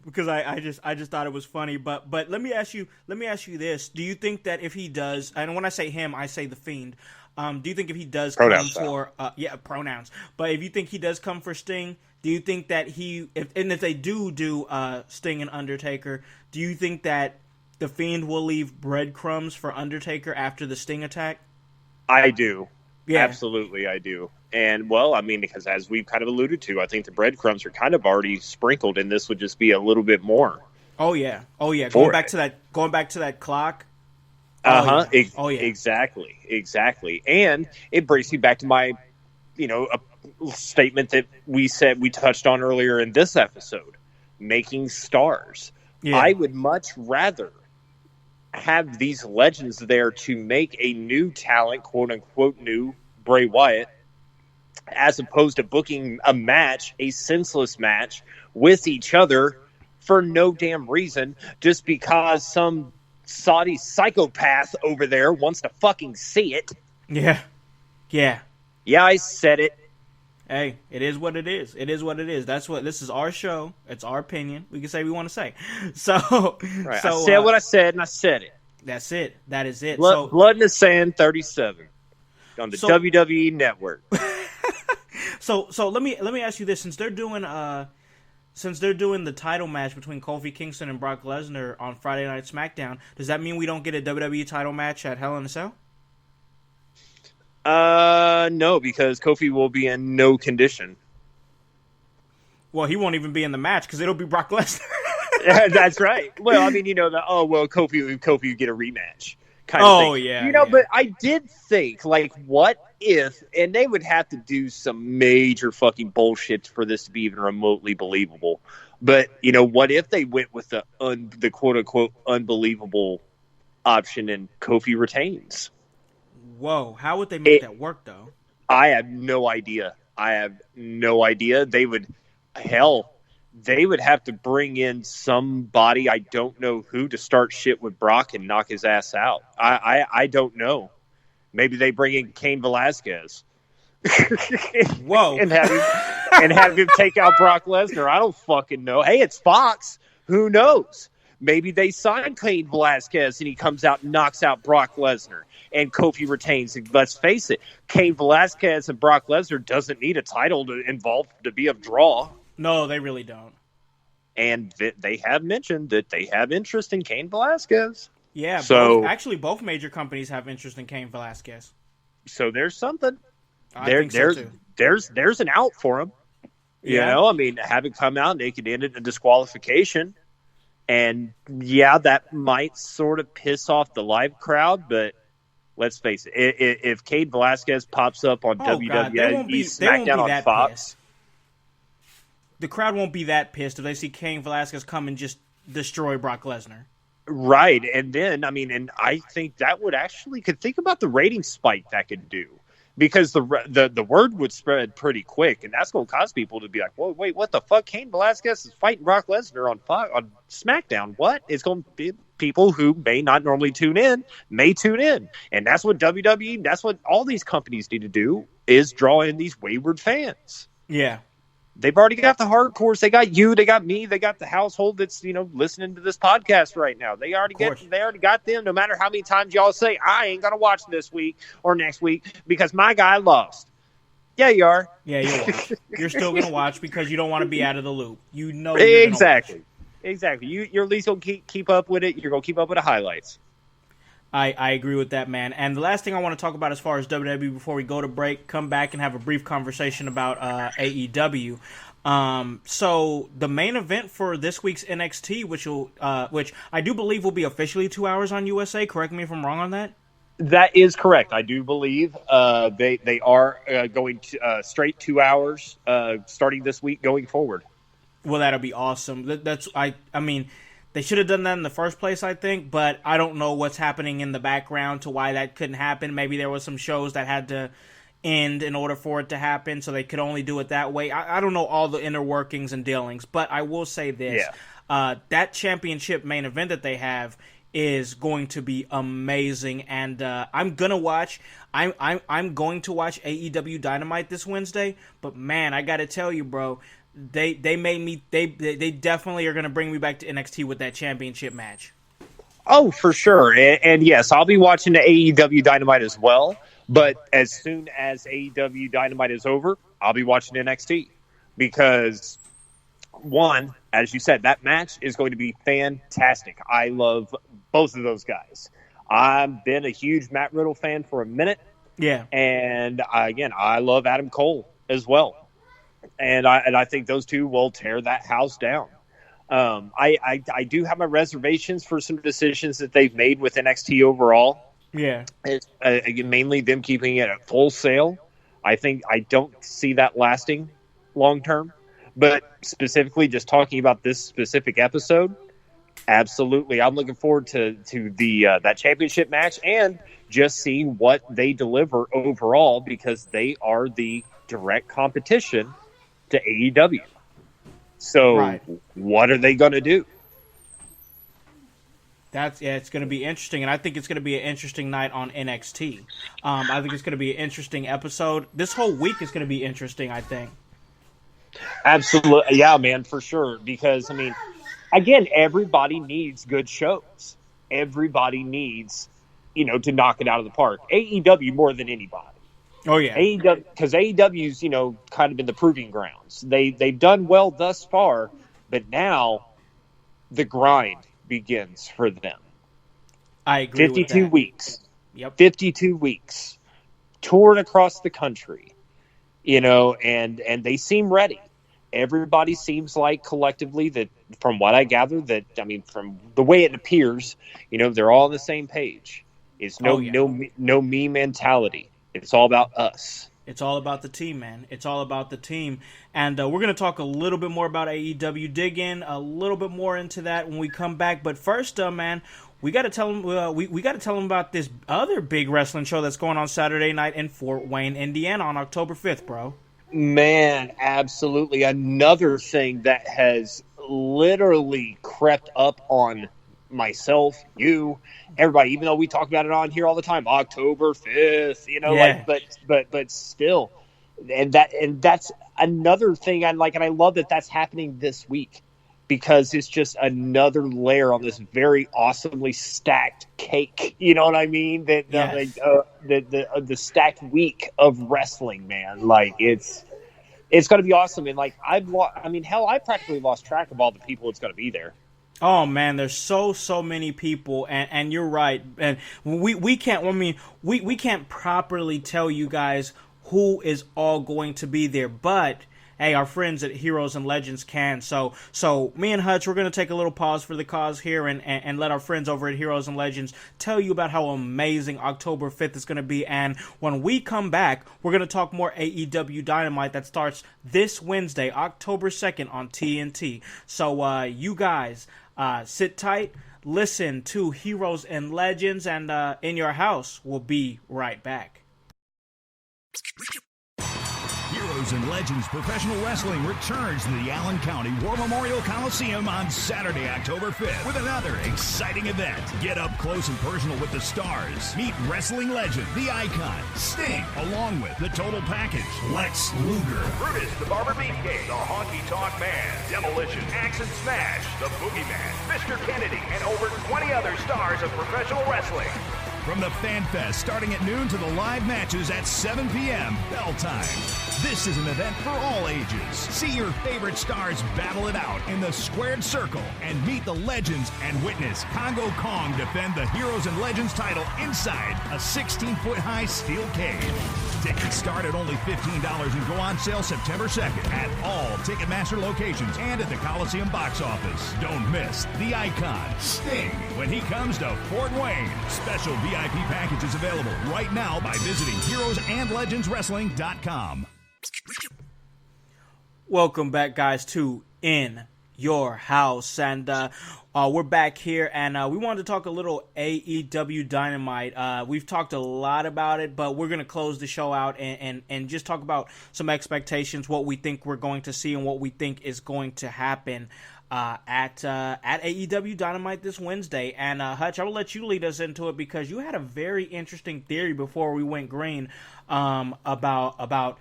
Because I just thought it was funny. But let me ask you this: do you think that if he does, and when I say him, I say the Fiend. Do you think if he does Pronouns come for pronouns? But if you think he does come for Sting, do you think that if they do Sting and Undertaker, do you think that the Fiend will leave breadcrumbs for Undertaker after the Sting attack? I do. Yeah. Absolutely, I do. And, well, I mean, because as we've kind of alluded to, I think the breadcrumbs are kind of already sprinkled, and this would just be a little bit more. Oh, yeah. Going back to that clock. Exactly. And it brings me back to my, a statement that we touched on earlier in this episode, making stars. Yeah. I would much rather have these legends there to make a new talent, quote unquote new Bray Wyatt, as opposed to booking a senseless match with each other for no damn reason, just because some Saudi psychopath over there wants to fucking see it. Yeah, I said it. Hey, it is what it is. This is our show. It's our opinion. We can say what we want to say. So, right. I said what I said, and I said it. That's it. That is it. Blood in the Sand 37 on the WWE Network. So let me ask you this: since they're doing the title match between Kofi Kingston and Brock Lesnar on Friday Night SmackDown, does that mean we don't get a WWE title match at Hell in a Cell? No, because Kofi will be in no condition. Well, he won't even be in the match because it'll be Brock Lesnar. That's right. Well, I mean, Kofi would get a rematch kind of thing. Oh, yeah. But I did think, like, what if, and they would have to do some major fucking bullshit for this to be even remotely believable. But, what if they went with the quote unquote unbelievable option and Kofi retains? Whoa, how would they make that work, though? I have no idea. They would have to bring in somebody, I don't know who, to start shit with Brock and knock his ass out. I don't know. Maybe they bring in Cain Velasquez. Whoa. and have him take out Brock Lesnar. I don't fucking know. Hey, it's Fox. Who knows? Maybe they sign Cain Velasquez and he comes out and knocks out Brock Lesnar and Kofi retains. And let's face it, Cain Velasquez and Brock Lesnar doesn't need a title to be a draw. No, they really don't. And they have mentioned that they have interest in Cain Velasquez. Yeah, so both major companies have interest in Cain Velasquez. So there's something. I think so too. There's an out for him. Yeah. I mean, have it come out, they could end it in disqualification. And yeah, that might sort of piss off the live crowd, but let's face it, if Cain Velasquez pops up on WWE SmackDown on Fox, pissed. The crowd won't be that pissed if they see Cain Velasquez come and just destroy Brock Lesnar. Right, and then I think that would could think about the rating spike that could do, because the word would spread pretty quick, and that's going to cause people to be like, "Whoa, wait, what the fuck? Cain Velasquez is fighting Brock Lesnar on SmackDown? What?" It's going to be people who may not normally tune in, may tune in, and that's what WWE, that's what all these companies need to do, is draw in these wayward fans. Yeah. They've already got the hardcores. They got you. They got me. They got the household that's listening to this podcast right now. They already got them. No matter how many times y'all say I ain't gonna watch this week or next week because my guy lost. Yeah, you are. Yeah, you'll watch. You're still gonna watch because you don't want to be out of the loop. Exactly. You're at least gonna keep up with it. You're gonna keep up with the highlights. I agree with that, man. And the last thing I want to talk about as far as WWE before we go to break, come back and have a brief conversation about AEW. So the main event for this week's NXT, which I do believe will be officially 2 hours on USA. Correct me if I'm wrong on that. That is correct. I do believe they are going to straight 2 hours starting this week going forward. Well, that'll be awesome. I mean, They should have done that in the first place, I think, but I don't know what's happening in the background to why that couldn't happen. Maybe there was some shows that had to end in order for it to happen, so they could only do it that way. I don't know all the inner workings and dealings, but I will say this. That championship main event that they have is going to be amazing, and I'm going to watch AEW Dynamite this Wednesday, but man, I got to tell you, bro, they definitely are going to bring me back to NXT with that championship match. Oh, for sure. And yes, I'll be watching the AEW Dynamite as well. But as soon as AEW Dynamite is over, I'll be watching NXT. Because, one, as you said, that match is going to be fantastic. I love both of those guys. I've been a huge Matt Riddle fan for a minute. Yeah. And, again, I love Adam Cole as well. And I think those two will tear that house down. I do have my reservations for some decisions that they've made with NXT overall. Yeah. It's, mainly them keeping it at Full Sail. I don't see that lasting long term. But specifically just talking about this specific episode, absolutely. I'm looking forward to the that championship match and just seeing what they deliver overall, because they are the direct competition to AEW. So right. What are they going to do? It's going to be interesting, and I think it's going to be an interesting night on NXT. I think it's going to be an interesting episode. This whole week is going to be interesting, I think. Absolutely. Yeah, man, for sure. Because, I mean, again, everybody needs good shows. Everybody needs, to knock it out of the park. AEW more than anybody. Oh, yeah. AEW, because AEW's, kind of been the proving grounds. They've done well thus far, but now the grind begins for them. I agree with that. 52 weeks. Yep. 52 weeks. Touring across the country. And they seem ready. Everybody seems like collectively that, from what I gather, from the way it appears, they're all on the same page. It's no me mentality. It's all about us. It's all about the team, man. It's all about the team. And we're going to talk a little bit more about AEW, dig in a little bit more into that when we come back. But first, man, we got to tell them we got to tell them about this other big wrestling show that's going on Saturday night in Fort Wayne, Indiana on October 5th, bro. Man, absolutely. Another thing that has literally crept up on myself, you, everybody, even though we talk about it on here all the time, October 5th, but still, and that's another thing I like, and I love that that's happening this week, because it's just another layer on this very awesomely stacked cake. You know what I mean? The stacked week of wrestling, man. Like it's going to be awesome, and like I practically lost track of all the people that's going to be there. Oh man, there's so many people, and you're right, and we can't. I mean, we can't properly tell you guys who is all going to be there, but hey, our friends at Heroes and Legends can. So me and Hutch, we're going to take a little pause for the cause here and let our friends over at Heroes and Legends tell you about how amazing October 5th is going to be. And when we come back, we're going to talk more AEW Dynamite that starts this Wednesday, October 2nd on TNT. So you guys sit tight, listen to Heroes and Legends, and In Your House. We'll be right back. Heroes and Legends Professional Wrestling returns to the Allen County War Memorial Coliseum on Saturday, October 5th with another exciting event. Get up close and personal with the stars. Meet wrestling legend, the Icon, Sting, along with the total package, Lex Luger, Brutus, the Barber Beefcake, the Honky Tonk Man, Demolition, Axe and Smash, the Boogeyman, Mr. Kennedy, and over 20 other stars of professional wrestling. From the Fan Fest starting at noon to the live matches at 7 p.m. bell time. This is an event for all ages. See your favorite stars battle it out in the squared circle and meet the legends and witness Congo Kong defend the Heroes and Legends title inside a 16-foot-high steel cage. Tickets start at only $15 and go on sale September 2nd at all Ticketmaster locations and at the Coliseum box office. Don't miss the Icon, Sting, when he comes to Fort Wayne. Special VIP packages available right now by visiting heroesandlegendswrestling.com. Welcome back, guys, to In your house. And we're back here, and we wanted to talk a little AEW Dynamite. We've talked a lot about it, but we're going to close the show out and just talk about some expectations, what we think we're going to see and what we think is going to happen at AEW Dynamite this Wednesday. And Hutch, I will let you lead us into it because you had a very interesting theory before we went green about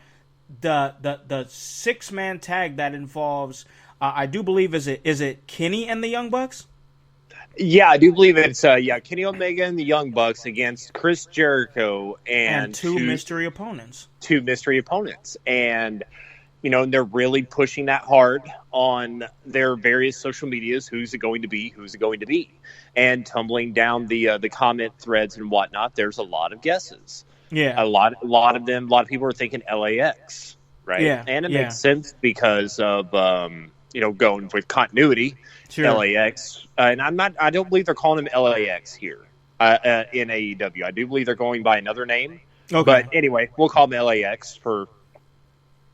the 6-man tag that involves I do believe is it Kenny and the Young Bucks? Yeah, I do believe it's Kenny Omega and the Young Bucks against Chris Jericho and two mystery opponents. Two mystery opponents. And they're really pushing that hard on their various social medias. Who's it going to be? Who's it going to be? And tumbling down the comment threads and whatnot, there's a lot of guesses. Yeah, a lot of them. A lot of people are thinking LAX, right? Yeah, and it makes sense because of going with continuity. Sure. LAX, and I don't believe they're calling him LAX here in AEW. I do believe they're going by another name. Okay. But anyway, we'll call him LAX for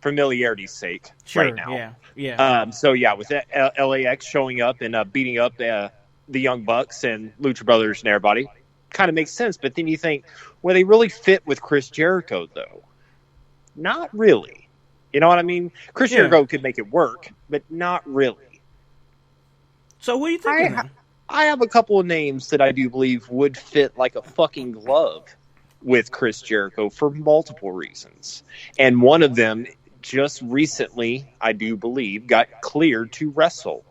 familiarity's sake right now. Yeah. So with that, LAX showing up and beating up the Young Bucks and Lucha Brothers and everybody, kind of makes sense. But then you think, well, they really fit with Chris Jericho, though. Not really. You know what I mean? Chris Jericho could make it work, but not really. So what are you thinking? I have a couple of names that I do believe would fit like a fucking glove with Chris Jericho for multiple reasons. And one of them just recently, I do believe, got cleared to wrestle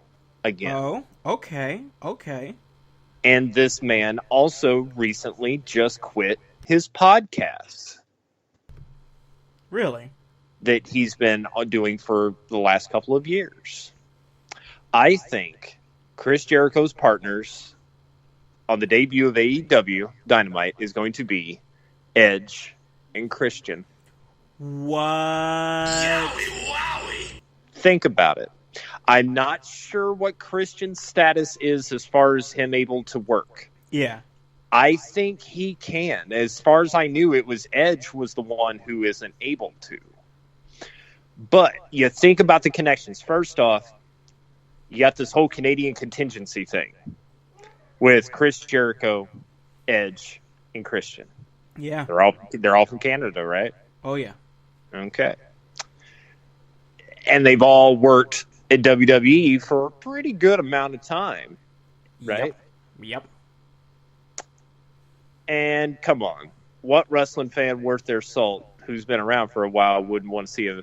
again. Oh, okay. And this man also recently just quit his podcast. Really? That he's been doing for the last couple of years. I think Chris Jericho's partners on the debut of AEW Dynamite is going to be Edge and Christian. What? Wowie! Think about it. I'm not sure what Christian's status is as far as him able to work. Yeah. I think he can. As far as I knew, it was Edge was the one who isn't able to. But you think about the connections. First off, you got this whole Canadian contingency thing with Chris Jericho, Edge, and Christian. Yeah. They're all from Canada, right? Oh, yeah. Okay. And they've all worked at WWE for a pretty good amount of time, right? Yep. And come on, what wrestling fan worth their salt who's been around for a while wouldn't want to see an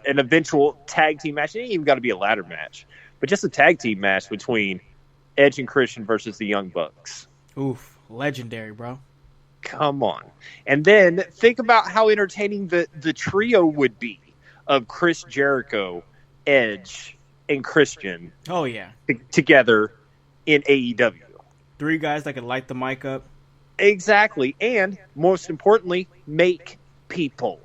eventual tag team match? It ain't even got to be a ladder match, but just a tag team match between Edge and Christian versus the Young Bucks. Oof, legendary, bro. Come on. And then think about how entertaining the trio would be of Chris Jericho, Edge, and Christian. Oh, yeah. Together in AEW. 3 guys that could light the mic up. Exactly. And most importantly, make people.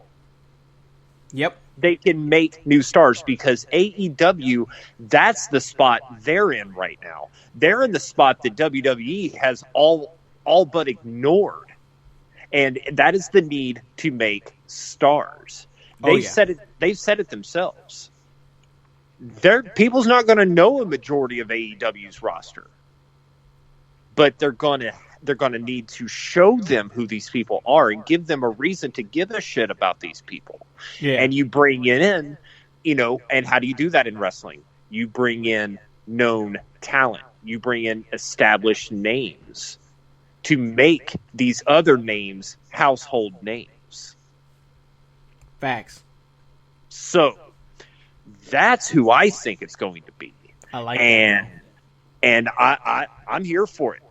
Yep. They can make new stars because AEW, that's the spot they're in right now. They're in the spot that WWE has all but ignored. And that is the need to make stars. They've said it themselves. People's not going to know a majority of AEW's roster. But they're going to need to show them who these people are and give them a reason to give a shit about these people. Yeah. And you bring it in, and how do you do that in wrestling? You bring in known talent. You bring in established names to make these other names household names. Facts. So that's who I think it's going to be. I like that. And I'm here for it.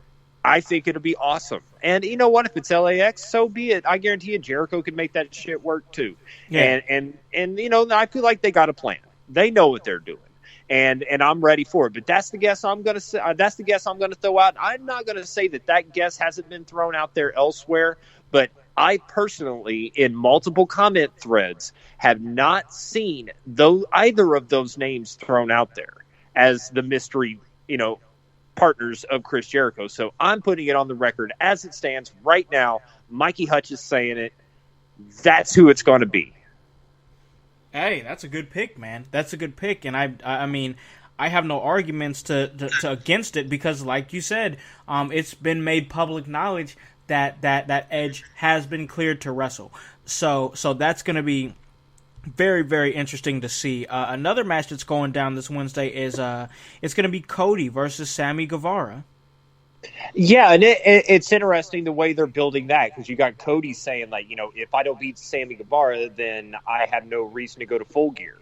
I think it'll be awesome. And you know what? If it's LAX, so be it. I guarantee you Jericho could make that shit work too. Yeah. And I feel like they got a plan. They know what they're doing. And I'm ready for it. But that's the guess I'm going to say. That's the guess I'm going to throw out. I'm not going to say that guess hasn't been thrown out there elsewhere. But I personally, in multiple comment threads, have not seen either of those names thrown out there as the mystery, partners of Chris Jericho. So I'm putting it on the record as it stands right now. Mikey Hutch is saying it. That's who it's going to be. Hey, that's a good pick, man. That's a good pick. And I mean, I have no arguments to against it, because, like you said, it's been made public knowledge that Edge has been cleared to wrestle. So that's going to be very, very interesting to see. Another match that's going down this Wednesday is it's going to be Cody versus Sammy Guevara. Yeah, and it's interesting the way they're building that, because you got Cody saying, like, if I don't beat Sammy Guevara, then I have no reason to go to Full Gear,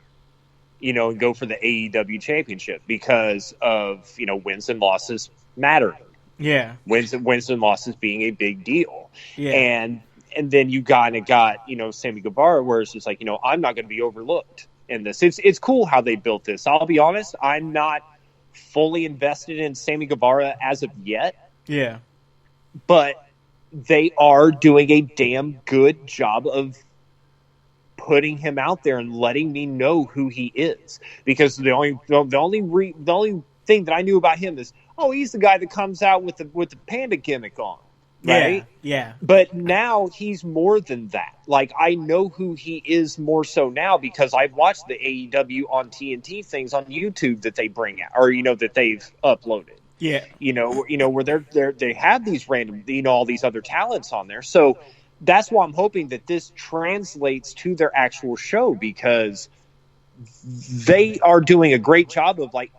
and go for the AEW championship, because of, wins and losses matter. Yeah. Wins and losses being a big deal. Yeah. And then you got Sammy Guevara, where it's just like, I'm not going to be overlooked in this. It's cool how they built this. I'll be honest, I'm not fully invested in Sammy Guevara as of yet. Yeah. But they are doing a damn good job of putting him out there and letting me know who he is. Because the only thing that I knew about him is, he's the guy that comes out with the panda gimmick on. Right? Yeah. But now he's more than that. Like, I know who he is more so now, because I've watched the AEW on TNT things on YouTube that they bring out, or that they've uploaded. Yeah. Where they have these random, all these other talents on there. So that's why I'm hoping that this translates to their actual show, because they are doing a great job of, like,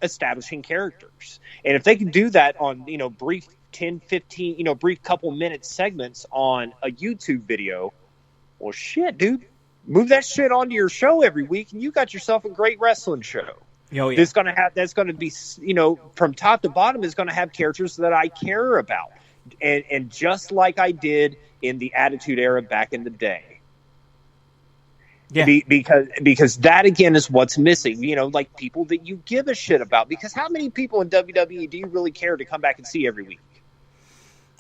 establishing characters. And if they can do that on, brief 10, 15, brief couple minute segments on a YouTube video, well, shit, dude, move that shit onto your show every week, and you got yourself a great wrestling show. Oh, yeah. That's going to be, from top to bottom, is going to have characters that I care about. And just like I did in the Attitude Era back in the day. Yeah. Because that, again, is what's missing. Like, people that you give a shit about. Because how many people in WWE do you really care to come back and see every week?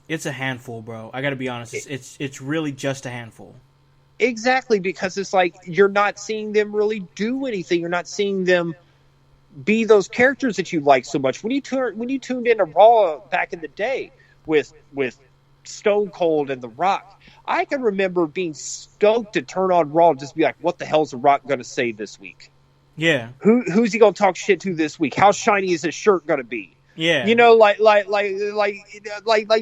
It's a handful, bro. I got to be honest. It's really just a handful. Exactly, because it's like you're not seeing them really do anything. You're not seeing them be those characters that you like so much. When you tuned into Raw back in the day with Stone Cold and The Rock, I can remember being stoked to turn on Raw and just be like, what the hell's The Rock going to say this week? Yeah. Who's he going to talk shit to this week? How shiny is his shirt going to be? Yeah. Like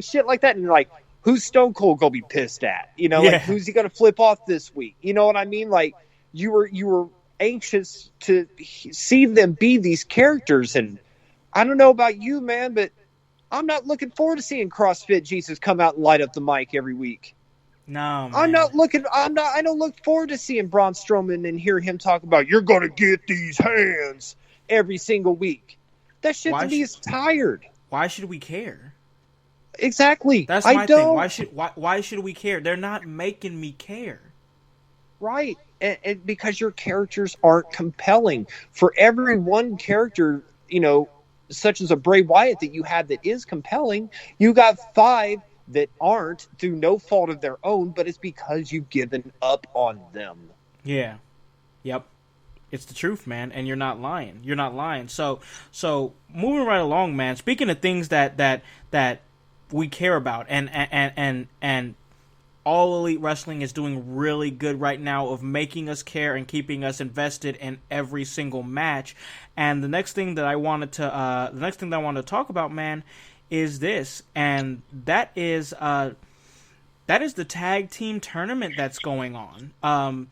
shit like that. And like, who's Stone Cold going to be pissed at? Like, who's he going to flip off this week? You know what I mean? Like, you were anxious to see them be these characters. And I don't know about you, man, but I'm not looking forward to seeing CrossFit Jesus come out and light up the mic every week. No, man. I don't look forward to seeing Braun Strowman and hear him talk about, you're going to get these hands every single week. That shit to me is tired. Why should we care? Exactly. That's my thing. Why should we care? They're not making me care. Right. And because your characters aren't compelling. For every one character, such as a Bray Wyatt that you have that is compelling, you got 5 that aren't, through no fault of their own, but it's because you've given up on them. Yeah. Yep. It's the truth, man, and you're not lying. You're not lying. So moving right along, man. Speaking of things that we care about, and All Elite Wrestling is doing really good right now of making us care and keeping us invested in every single match. And the next thing that I wanted to talk about, man, is this, and that is the tag team tournament that's going on.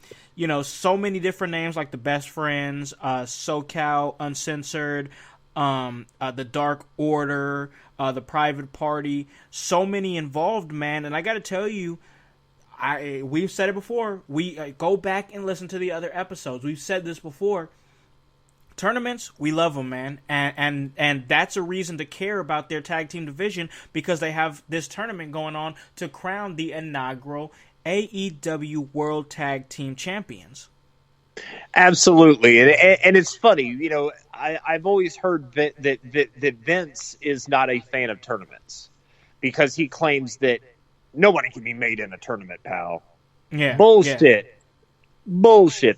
So many different names like the Best Friends, SoCal Uncensored, the Dark Order, the Private Party. So many involved, man. And I got to tell you, we've said it before. We go back and listen to the other episodes. We've said this before. Tournaments, we love them, man, and that's a reason to care about their tag team division, because they have this tournament going on to crown the inaugural AEW World Tag Team Champions. Absolutely, and it's funny, I've always heard that Vince is not a fan of tournaments because he claims that nobody can be made in a tournament, pal. Yeah, bullshit,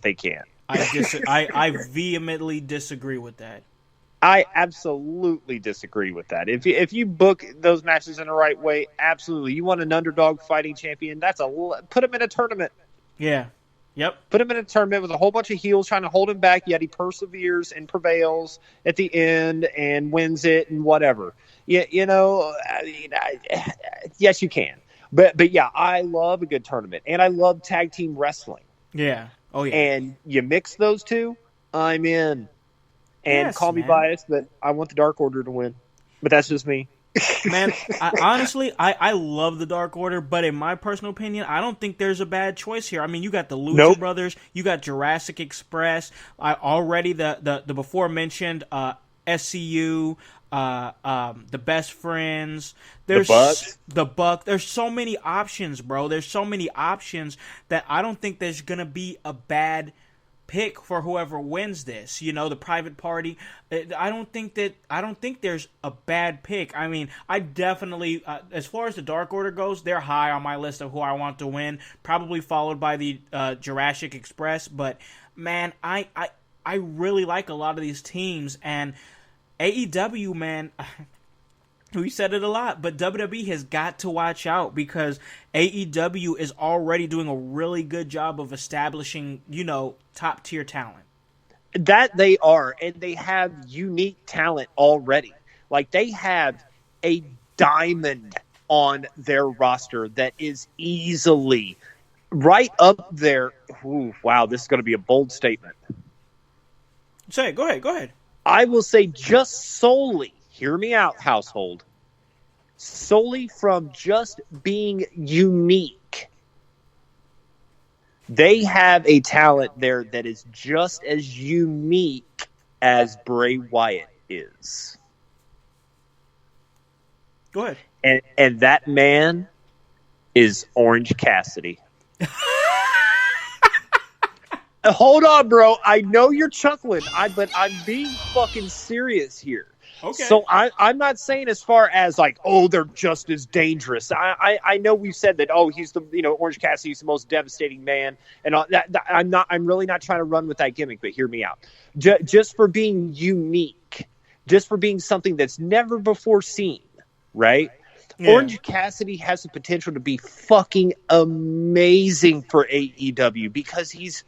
they can't. I vehemently disagree with that. I absolutely disagree with that. If you book those matches in the right way, absolutely. You want an underdog fighting champion? Put him in a tournament. Yeah. Yep. Put him in a tournament with a whole bunch of heels trying to hold him back, yet he perseveres and prevails at the end and wins it and whatever. Yeah, yes, you can. But yeah, I love a good tournament, and I love tag team wrestling. Yeah. Oh yeah. And you mix those two, I'm in. And Yes, call me man. biased, but I want the Dark Order to win. But that's just me. Man, I love the Dark Order, but in my personal opinion, I don't think there's a bad choice here. I mean, you got the Lucha Brothers, you got Jurassic Express, the before mentioned SCU, the Best Friends. There's the Buck. There's so many options, bro. There's so many options that I don't think there's gonna be a bad pick for whoever wins this. The Private Party. I don't think there's a bad pick. I mean, I definitely, as far as the Dark Order goes, they're high on my list of who I want to win. Probably followed by the Jurassic Express. But man, I really like a lot of these teams, and AEW, man. We said it a lot, but WWE has got to watch out because AEW is already doing a really good job of establishing, top tier talent. That they are, and they have unique talent already. Like, they have a diamond on their roster that is easily right up there. Ooh, wow, this is going to be a bold statement. Say it. Go ahead. I will say just solely, hear me out, household, solely from just being unique. They have a talent there that is just as unique as Bray Wyatt is. Go ahead. And that man is Orange Cassidy. Hold on, bro. I know you're chuckling, but I'm being fucking serious here. Okay. So I'm not saying as far as like, oh, they're just as dangerous. I know we've said that. Oh, he's the Orange Cassidy's the most devastating man, and all that. I'm really not trying to run with that gimmick. But hear me out. Just for being unique, just for being something that's never before seen, right? Yeah. Orange Cassidy has the potential to be fucking amazing for AEW because he's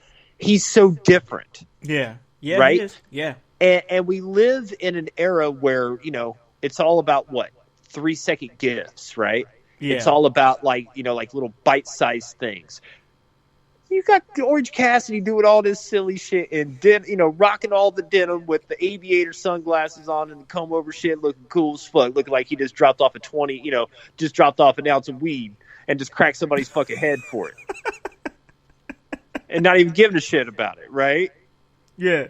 so different. Yeah. Right. He is. Yeah. And we live in an era where, it's all about 3-second gifts, right? Yeah. It's all about like little bite-sized things. You got Orange Cassidy doing all this silly shit and rocking all the denim with the aviator sunglasses on and the comb over shit, looking cool as fuck, looking like he just dropped off just dropped off an ounce of weed and just cracked somebody's fucking head for it. And not even giving a shit about it, right? Yeah.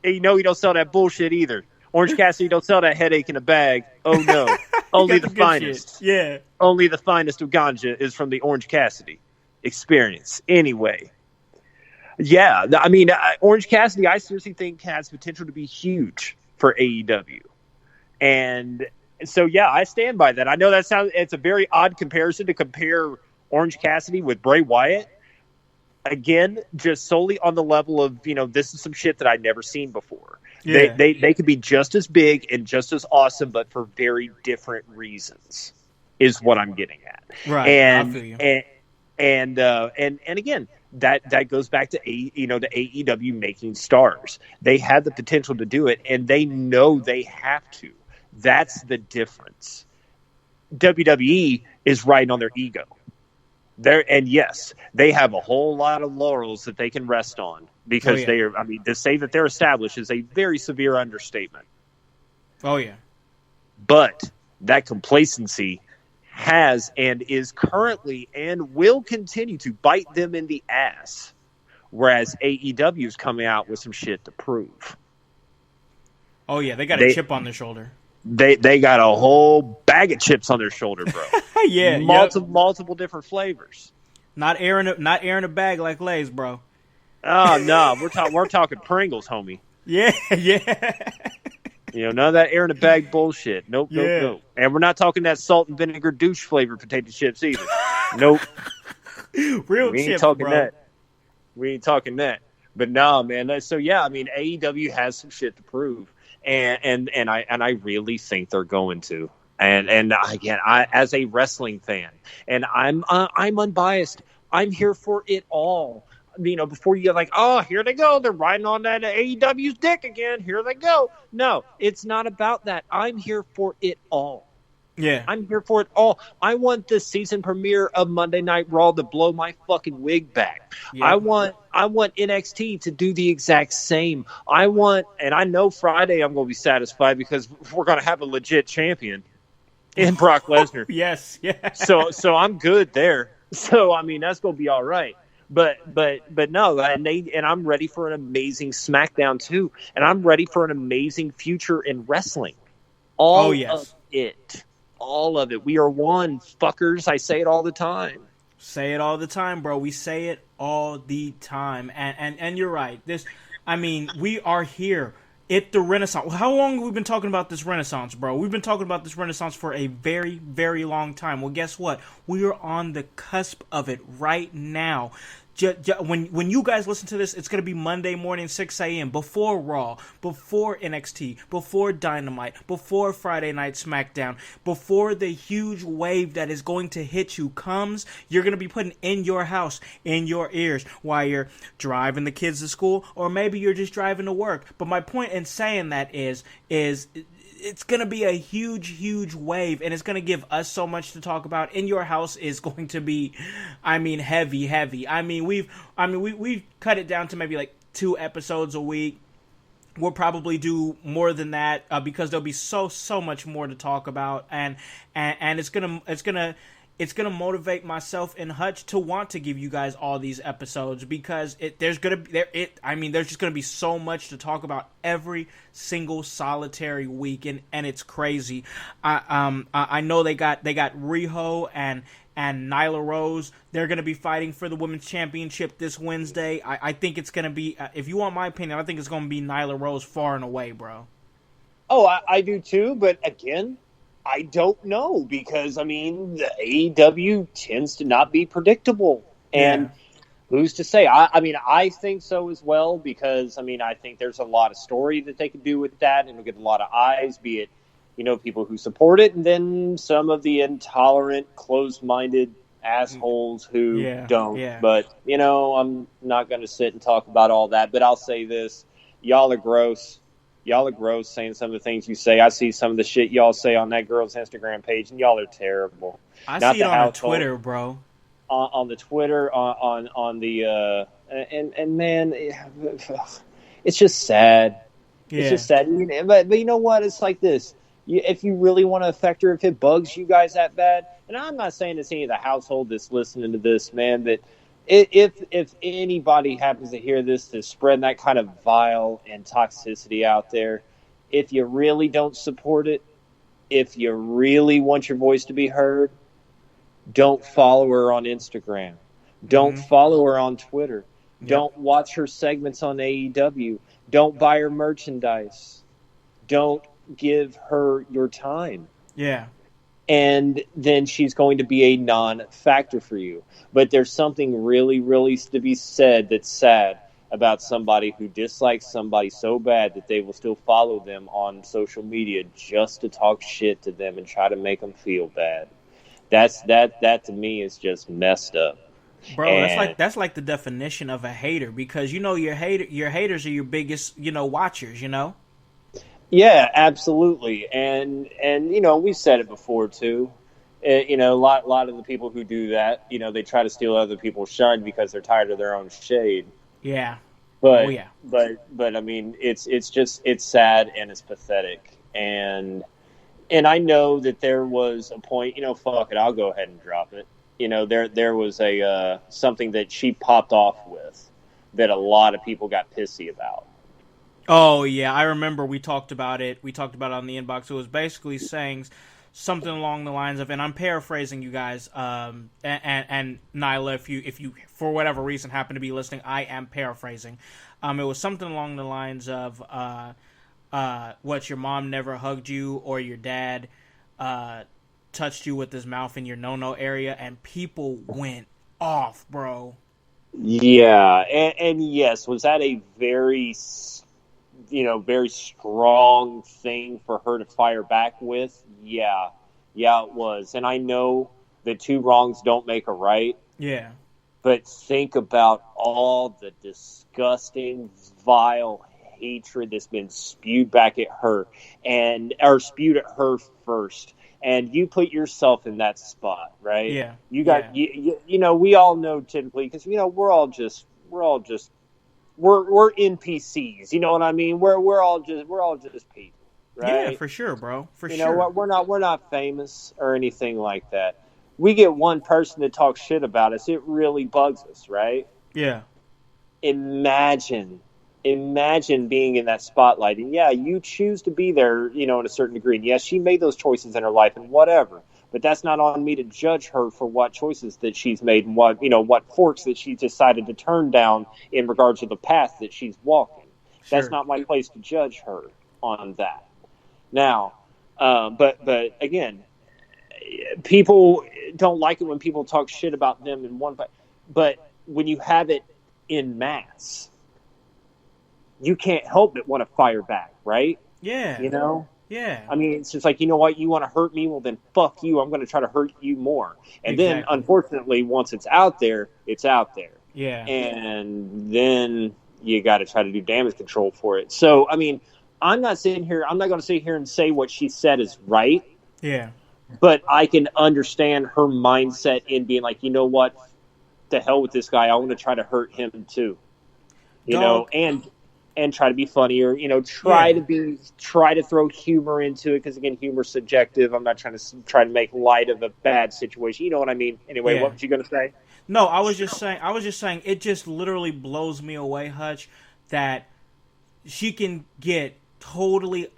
And he don't sell that bullshit either. Orange Cassidy don't sell that headache in a bag. Oh, no. Only the finest. Shit. Yeah. Only the finest of ganja is from the Orange Cassidy experience. Anyway. Yeah. I mean, Orange Cassidy, I seriously think has potential to be huge for AEW. And so, yeah, I stand by that. I know it's a very odd comparison to compare Orange Cassidy with Bray Wyatt. Again, just solely on the level of, this is some shit that I'd never seen before. Yeah. They could be just as big and just as awesome, but for very different reasons, is what I'm getting at. Right. And I feel you. and again, that goes back to the AEW making stars. They had the potential to do it, and they know they have to. That's the difference. WWE is riding on their ego. And yes, they have a whole lot of laurels that they can rest on because they are. I mean, to say that they're established is a very severe understatement. Oh yeah, but that complacency has and is currently and will continue to bite them in the ass, whereas AEW is coming out with some shit to prove. Oh yeah, they got a chip on their shoulder. They got a whole bag of chips on their shoulder, bro. Yeah, multiple different flavors. Not air in a bag like Lay's, bro. Oh no, we're talking Pringles, homie. Yeah. None of that air in a bag bullshit. Nope. And we're not talking that salt and vinegar douche flavored potato chips either. Nope. Real we ain't chips, talking bro. that. We ain't talking that. But no, man. So yeah, I mean, AEW has some shit to prove. And I really think they're going to. And again, I as a wrestling fan, and I'm unbiased. I'm here for it all. before you get like, oh, here they go. They're riding on that AEW's dick again. Here they go. No, it's not about that. I'm here for it all. Yeah. I'm here for it all. I want the season premiere of Monday Night Raw to blow my fucking wig back. Yep. I want NXT to do the exact same. And I know Friday I'm going to be satisfied because we're going to have a legit champion in Brock Lesnar. Yes. Yeah. So I'm good there. So I mean that's going to be all right. But no, and I'm ready for an amazing SmackDown too, and I'm ready for an amazing future in wrestling. All of it. All of it. We are one, fuckers. I say it all the time. Say it all the time, bro. We say it all the time. And you're right. We are here at the Renaissance. How long have we been talking about this Renaissance, bro? We've been talking about this Renaissance for a very, very long time. Well, guess what? We are on the cusp of it right now. When you guys listen to this, it's going to be Monday morning, 6 a.m., before Raw, before NXT, before Dynamite, before Friday Night Smackdown, before the huge wave that is going to hit you comes. You're going to be putting in your house, in your ears, while you're driving the kids to school, or maybe you're just driving to work. But my point in saying that is it's going to be a huge, huge wave, and it's going to give us so much to talk about. In Your House is going to be, heavy, heavy. We've cut it down to maybe like 2 episodes a week. We'll probably do more than that because there'll be so much more to talk about, and it's gonna motivate myself and Hutch to want to give you guys all these episodes because there's just gonna be so much to talk about every single solitary week, and it's crazy. I know they got Riho and Nyla Rose. They're gonna be fighting for the women's championship this Wednesday. I think it's gonna be, if you want my opinion, I think it's gonna be Nyla Rose far and away, bro. Oh, I do too, but again, I don't know because, the AEW tends to not be predictable. And who's to say? I think so as well because, I think there's a lot of story that they could do with that and it'll get a lot of eyes, be it, people who support it and then some of the intolerant, closed-minded assholes who don't. Yeah. But, I'm not going to sit and talk about all that. But I'll say this. Y'all are gross. Y'all are gross saying some of the things you say. I see some of the shit y'all say on that girl's Instagram page, and y'all are terrible. I see it on the Twitter, bro. On the Twitter, on the and man, it's just sad. Yeah. It's just sad. But you know what? It's like this. If you really want to affect her, if it bugs you guys that bad, and I'm not saying it's any of the household that's listening to this, man, but if anybody happens to hear this, to spread that kind of vile and toxicity out there, if you really don't support it, if you really want your voice to be heard, don't follow her on Instagram. Don't follow her on Twitter. Yep. Don't watch her segments on AEW. Don't buy her merchandise. Don't give her your time. Yeah. And then she's going to be a non-factor for you. But there's something really, really to be said that's sad about somebody who dislikes somebody so bad that they will still follow them on social media just to talk shit to them and try to make them feel bad. That to me is just messed up. Bro, that's like the definition of a hater because your haters are your biggest, watchers, Yeah, absolutely. And we've said it before too. A lot of the people who do that, they try to steal other people's shine because they're tired of their own shade. Yeah. But, oh, yeah. But it's sad and it's pathetic. And I know that there was a point, fuck it, I'll go ahead and drop it. There was a something that she popped off with that a lot of people got pissy about. Oh, yeah, I remember we talked about it. We talked about it on the inbox. It was basically saying something along the lines of, and I'm paraphrasing you guys, and Nyla, if you for whatever reason happen to be listening, I am paraphrasing. It was something along the lines of, what, your mom never hugged you or your dad touched you with his mouth in your no-no area, and people went off, bro. Yeah, and yes, was that a very strong thing for her to fire back with? Yeah, it was. And I know that 2 wrongs don't make a right. Yeah. But think about all the disgusting, vile hatred that's been spewed back at her, or spewed at her first. And you put yourself in that spot, right? Yeah. You got you know, we all know typically, because we're NPCs. You know what I mean? We're all just people, right? Yeah, for sure, bro. For sure. You know what? We're not famous or anything like that. We get one person that talks shit about us, it really bugs us, right? Yeah. Imagine being in that spotlight, and yeah, you choose to be there, in a certain degree. And yes, she made those choices in her life and whatever, but that's not on me to judge her for what choices that she's made and what forks that she decided to turn down in regards to the path that she's walking. Sure. That's not my place to judge her on that. Now, but again, people don't like it when people talk shit about them in one, but when you have it in mass, you can't help but want to fire back, right? Yeah. Yeah. I mean, it's just like, you know what? You want to hurt me? Well, then fuck you. I'm going to try to hurt you more. And then, unfortunately, once it's out there, it's out there. Yeah. And then you got to try to do damage control for it. So, I mean, I'm not going to sit here and say what she said is right. Yeah. But I can understand her mindset in being like, you know what? The hell with this guy. I want to try to hurt him too. And try to be funny, or try to throw humor into it, because again, humor's subjective. I'm not trying to make light of a bad situation. You know what I mean? Anyway, What was you gonna say? No, I was just saying it just literally blows me away, Hutch, that she can get totally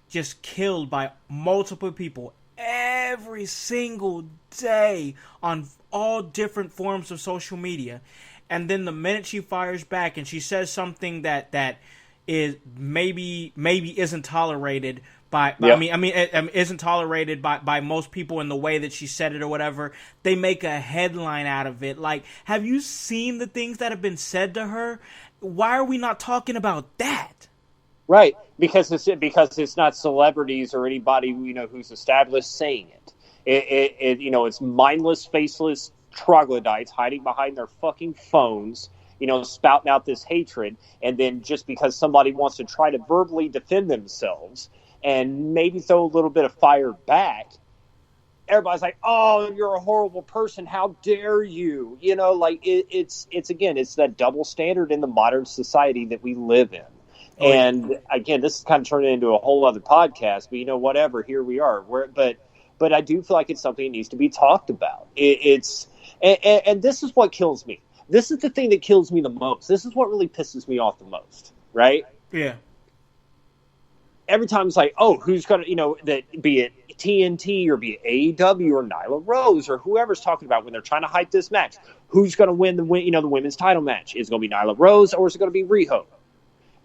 just killed by multiple people every single day on all different forms of social media. And then the minute she fires back and she says something that is maybe isn't tolerated by isn't tolerated by most people in the way that she said it or whatever, they make a headline out of it. Like, have you seen the things that have been said to her? Why are we not talking about that? Right, because it's not celebrities or anybody who's established saying it. It's mindless, faceless troglodytes hiding behind their fucking phones, spouting out this hatred, and then just because somebody wants to try to verbally defend themselves and maybe throw a little bit of fire back, everybody's like, "Oh, you're a horrible person. How dare you?" It's that double standard in the modern society that we live in. And again, this is kind of turning into a whole other podcast, but whatever, here we are. But I do feel like it's something that needs to be talked about. And this is what kills me. This is the thing that kills me the most. This is what really pisses me off the most, right? Yeah. Every time it's like, oh, who's going to, that be it TNT or be it AEW or Nyla Rose or whoever's talking about when they're trying to hype this match, who's going to win the women's title match? Is it going to be Nyla Rose or is it going to be Riho?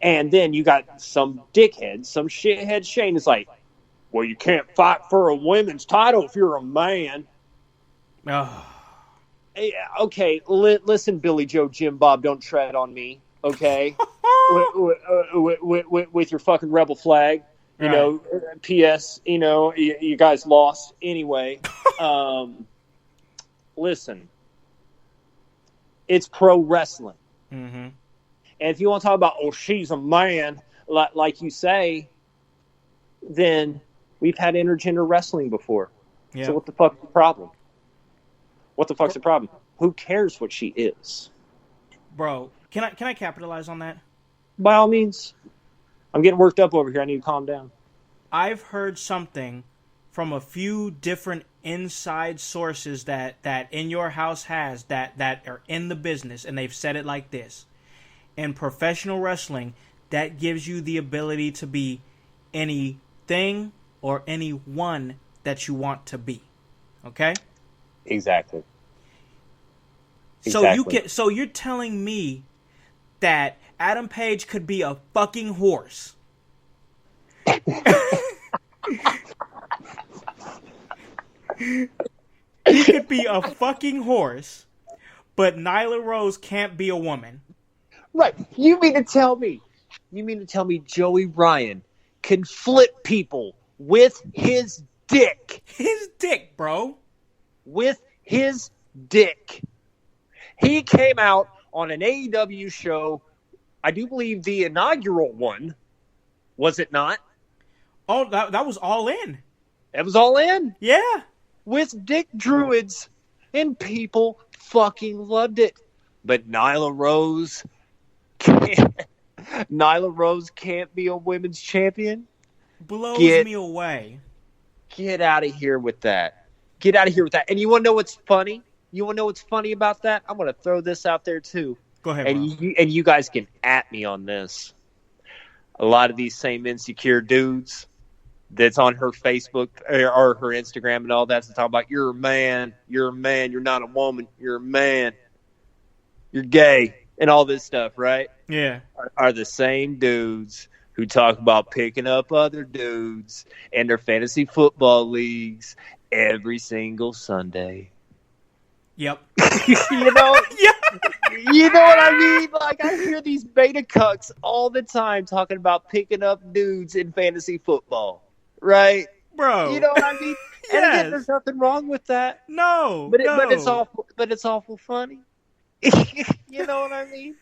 And then you got some dickhead, some shithead Shane is like, well, you can't fight for a women's title if you're a man. Oh. Okay, listen, Billy Joe, Jim Bob, don't tread on me, okay? with your fucking rebel flag, P.S., you guys lost anyway. Listen, it's pro wrestling. Mm-hmm. And if you want to talk about, oh, she's a man, like you say, then we've had intergender wrestling before. Yeah. So what the fuck's the problem? What the fuck's the problem? Who cares what she is? Bro, can I capitalize on that? By all means. I'm getting worked up over here. I need to calm down. I've heard something from a few different inside sources that In Your House has that are in the business, and they've said it like this. In professional wrestling, that gives you the ability to be anything or anyone that you want to be. Okay? Exactly. So you're telling me that Adam Page could be a fucking horse. He could be a fucking horse, but Nyla Rose can't be a woman. Right. You mean to tell me Joey Ryan can flip people with his dick? His dick, bro. With his dick. He came out on an AEW show, I do believe the inaugural one, was it not? Oh, that was All In. It was All In. Yeah. With Dick Druids, and people fucking loved it. But Nyla Rose can't be a women's champion. Blows me away. Get out of here with that. Get out of here with that. And you want to know what's funny? You want to know what's funny about that? I'm going to throw this out there too. Go ahead, and you guys can at me on this. A lot of these same insecure dudes that's on her Facebook or her Instagram and all that to talk about, you're a man, you're not a woman, you're a man, you're gay, and all this stuff, right? Yeah. Are the same dudes who talk about picking up other dudes and their fantasy football leagues every single Sunday. Yep. You know? Yeah. You know what I mean? Like, I hear these beta cucks all the time talking about picking up dudes in fantasy football. Right? Bro. You know what I mean? Yes. And again, there's nothing wrong with that. No. But it's awful funny. You know what I mean?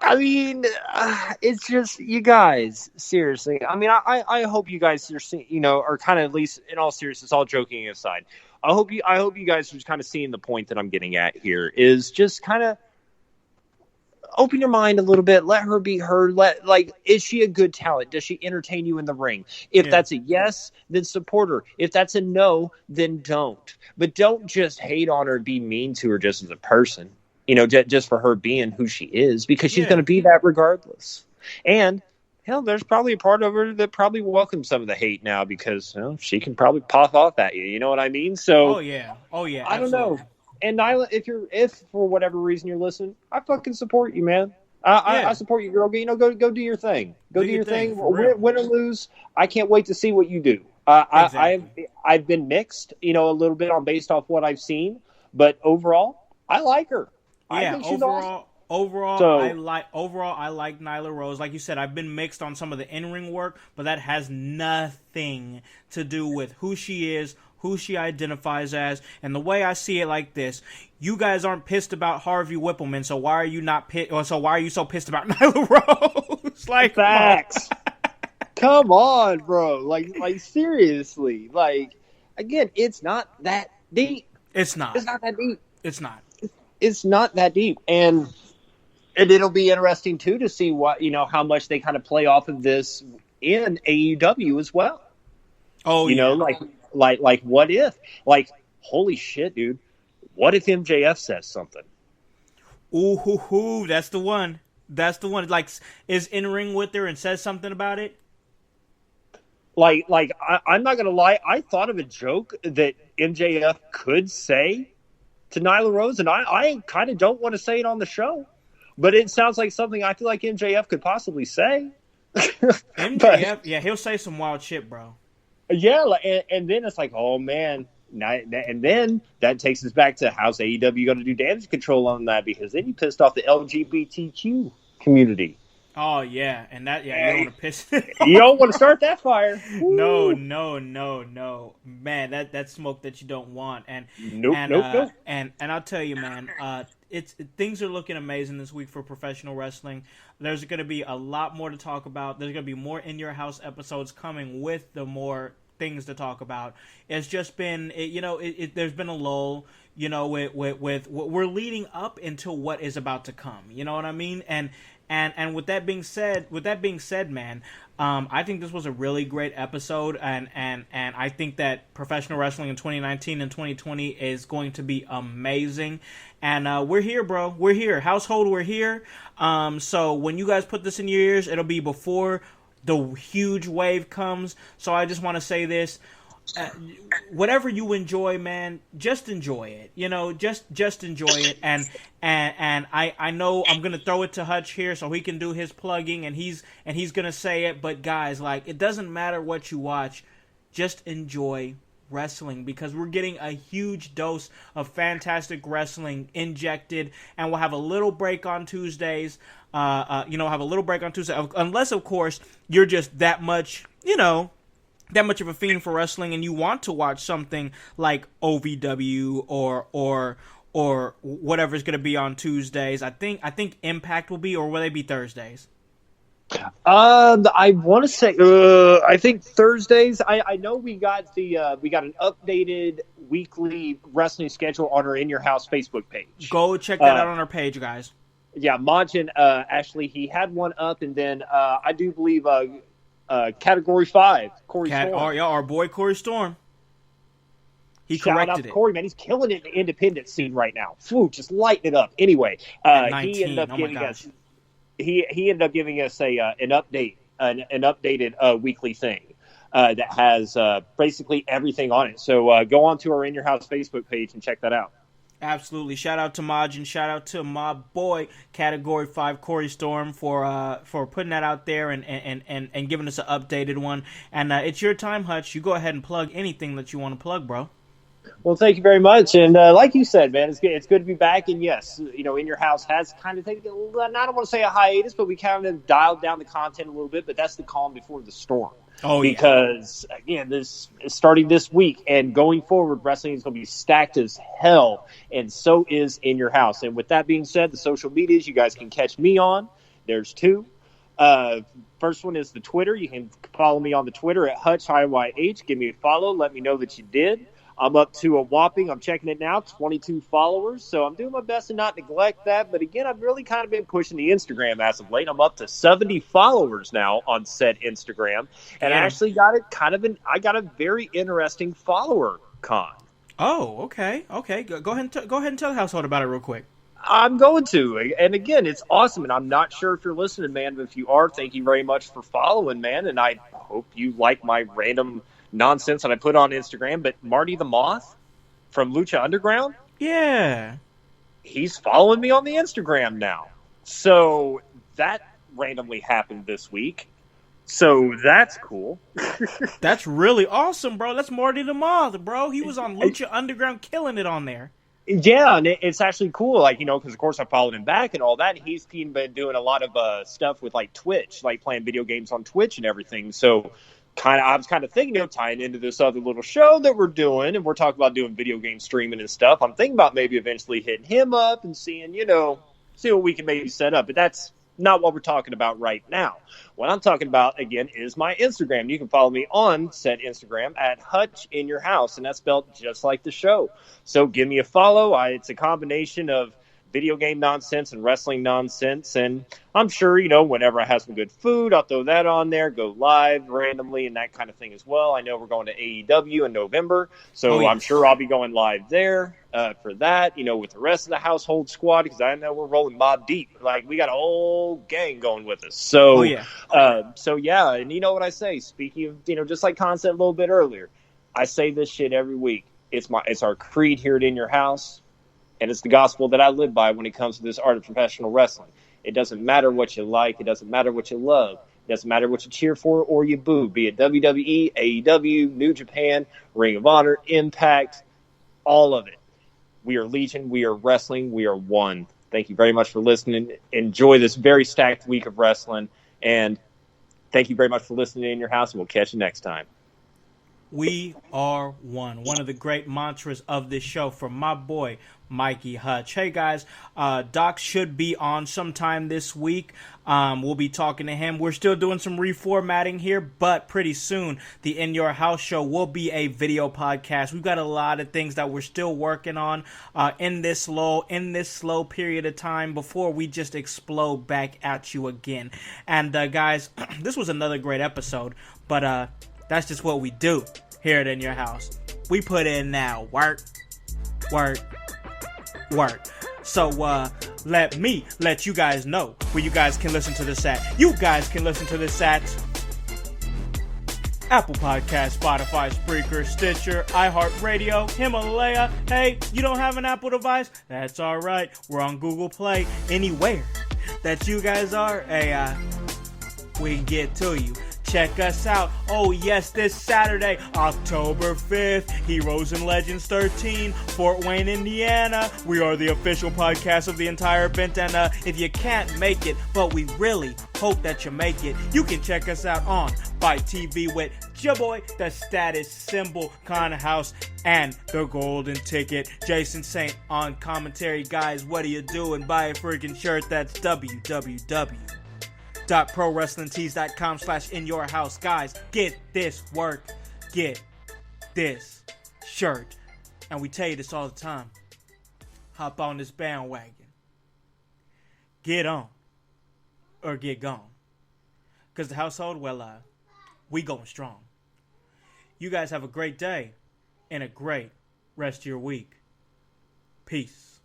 I mean, it's just, you guys, seriously. I mean, I hope you guys are kind of, at least in all seriousness, all joking aside, I hope you guys are just kind of seeing the point that I'm getting at here is just kind of open your mind a little bit. Let her be heard. Is she a good talent? Does she entertain you in the ring? If that's a yes, then support her. If that's a no, then don't. But don't just hate on her and be mean to her just as a person. You know, just for her being who she is, because she's going to be that regardless. And hell, there's probably a part of her that probably welcomes some of the hate now because she can probably pop off at you. You know what I mean? So, oh yeah, I don't know. And Nyla, if for whatever reason you're listening, I fucking support you, man. I support you, girl. You know, go do your thing. Go do your thing. Win or lose, I can't wait to see what you do. Exactly. I've been mixed, a little bit based off what I've seen, but overall, I like her. Yeah, I think she's awesome. Overall, I like Nyla Rose. Like you said, I've been mixed on some of the in-ring work, but that has nothing to do with who she is, who she identifies as, and the way I see it like this. You guys aren't pissed about Harvey Whippleman, so why are you not pissed? Or so why are you so pissed about Nyla Rose? Like, facts. Come on, bro. Like seriously. Like, again, it's not that deep. It's not. It's not that deep. It's not. It's not that deep, and it'll be interesting too to see what how much they kind of play off of this in AEW as well. Oh, like what if, holy shit, dude, what if MJF says something? Ooh, that's the one. That's the one. Like, is in ring with her and says something about it. I'm not gonna lie. I thought of a joke that MJF could say to Nyla Rose, and I kind of don't want to say it on the show, but it sounds like something I feel like MJF could possibly say. MJF, yeah, he'll say some wild shit, bro. Yeah, and then it's like, oh man, and then that takes us back to how's AEW going to do damage control on that, because then you pissed off the LGBTQ community. Oh yeah, and that you don't want to piss. You don't want to start that fire. No, man, that's smoke that you don't want. And nope. And I'll tell you, man, things are looking amazing this week for professional wrestling. There's going to be a lot more to talk about. There's going to be more In Your House episodes coming with the more things to talk about. It's just been, there's been a lull. With we're leading up into what is about to come. You know what I mean? And with that being said, man, I think this was a really great episode, and I think that professional wrestling in 2019 and 2020 is going to be amazing. And we're here, bro. We're here. Household, we're here. So when you guys put this in your ears, it'll be before the huge wave comes. So I just want to say this. Whatever you enjoy, man, just enjoy it. Just enjoy it. And I know I'm gonna throw it to Hutch here so he can do his plugging, and he's gonna say it. But guys, it doesn't matter what you watch, just enjoy wrestling, because we're getting a huge dose of fantastic wrestling injected, and we'll have a little break on Tuesdays. Have a little break on Tuesday, unless of course you're just that much of a fiend for wrestling and you want to watch something like OVW or or whatever's going to be on Tuesdays. I think Impact will be, or will they be Thursdays? I want to say, I think Thursdays. I know we got an updated weekly wrestling schedule on our In Your House Facebook page. Go check that out on our page, guys. Yeah, Majin, actually, he had one up, and then I do believe Category 5, Corey Storm. Our boy Corey Storm. He Shout corrected out to it. Corey, man. He's killing it in the independent scene right now. Phew, just lighting it up. Anyway, he ended up giving us he ended up giving us an updated weekly thing that has basically everything on it. So go on to our In Your House Facebook page and check that out. Absolutely. Shout out to Maj and shout out to my boy Category 5 Corey Storm for putting that out there and giving us an updated one. And it's your time, Hutch. You go ahead and plug anything that you want to plug, bro. Well, thank you very much. And like you said, man, it's good to be back. And yes, In Your House has kind of taken, I don't want to say a hiatus, but we kind of dialed down the content a little bit. But that's the calm before the storm. Oh, yeah. Because, again, this is starting this week and going forward, wrestling is going to be stacked as hell. And so is In Your House. And with that being said, the social medias you guys can catch me on. There's 2. First one is the Twitter. You can follow me on the Twitter at Hutch, HYYH. Give me a follow. Let me know that you did. I'm up to a whopping, I'm checking it now, 22 followers. So I'm doing my best to not neglect that. But again, I've really kind of been pushing the Instagram as of late. I'm up to 70 followers now on said Instagram. And I actually got it I got a very interesting follower con. Oh, okay. Go ahead and tell the household about it real quick. I'm going to. And again, it's awesome. And I'm not sure if you're listening, man. But if you are, thank you very much for following, man. And I hope you like my random nonsense that I put on Instagram. But Marty the Moth from Lucha Underground, yeah, he's following me on the Instagram now. So that randomly happened this week. So that's cool. That's really awesome, bro. That's Marty the Moth, bro. He was on Lucha Underground killing it on there. Yeah, and it's actually cool, because of course I followed him back and all that. And he's been doing a lot of stuff with Twitch, playing video games on Twitch and everything. So I was kind of thinking, tying into this other little show that we're doing, and we're talking about doing video game streaming and stuff. I'm thinking about maybe eventually hitting him up and seeing, see what we can maybe set up. But that's not what we're talking about right now. What I'm talking about, again, is my Instagram. You can follow me on said Instagram at Hutch In Your House, and that's spelled just like the show. So give me a follow. It's a combination of video game nonsense and wrestling nonsense, and I'm sure, whenever I have some good food, I'll throw that on there, go live randomly and that kind of thing as well. I know we're going to AEW in November, so I'm sure I'll be going live there for that, with the rest of the household squad, because I know we're rolling Mob Deep. We got a whole gang going with us. So, and you know what I say, speaking of, just like concept a little bit earlier, I say this shit every week. It's our creed here at In Your House. And it's the gospel that I live by when it comes to this art of professional wrestling. It doesn't matter what you like. It doesn't matter what you love. It doesn't matter what you cheer for or you boo, be it WWE, AEW, New Japan, Ring of Honor, Impact, all of it. We are Legion. We are wrestling. We are one. Thank you very much for listening. Enjoy this very stacked week of wrestling. And thank you very much for listening In Your House, and we'll catch you next time. We are one. One of the great mantras of this show from my boy, Mikey Hutch. Hey, guys, Doc should be on sometime this week. We'll be talking to him. We're still doing some reformatting here, but pretty soon the In Your House show will be a video podcast. We've got a lot of things that we're still working on in this slow period of time before we just explode back at you again. And, guys, this was another great episode, but that's just what we do here at In Your House. We put in now work. So let me let you guys know where you guys can listen to this at. You guys can listen to this at Apple Podcasts, Spotify, Spreaker, Stitcher, iHeartRadio, Himalaya. Hey, you don't have an Apple device? That's all right. We're on Google Play. Anywhere that you guys are, hey, we can get to you. Check us out. Oh, yes, this Saturday, October 5th, Heroes and Legends 13, Fort Wayne, Indiana. We are the official podcast of the entire event, and if you can't make it, but we really hope that you make it, you can check us out on Fight TV with your boy, the Status Symbol Con House and the golden ticket. Jason Saint on commentary. Guys, what are you doing? Buy a freaking shirt. That's www.prowrestlingtees.com/inyourhouse. Guys, get this work. Get this shirt. And we tell you this all the time. Hop on this bandwagon. Get on or get gone. Because the household, well, we going strong. You guys have a great day and a great rest of your week. Peace.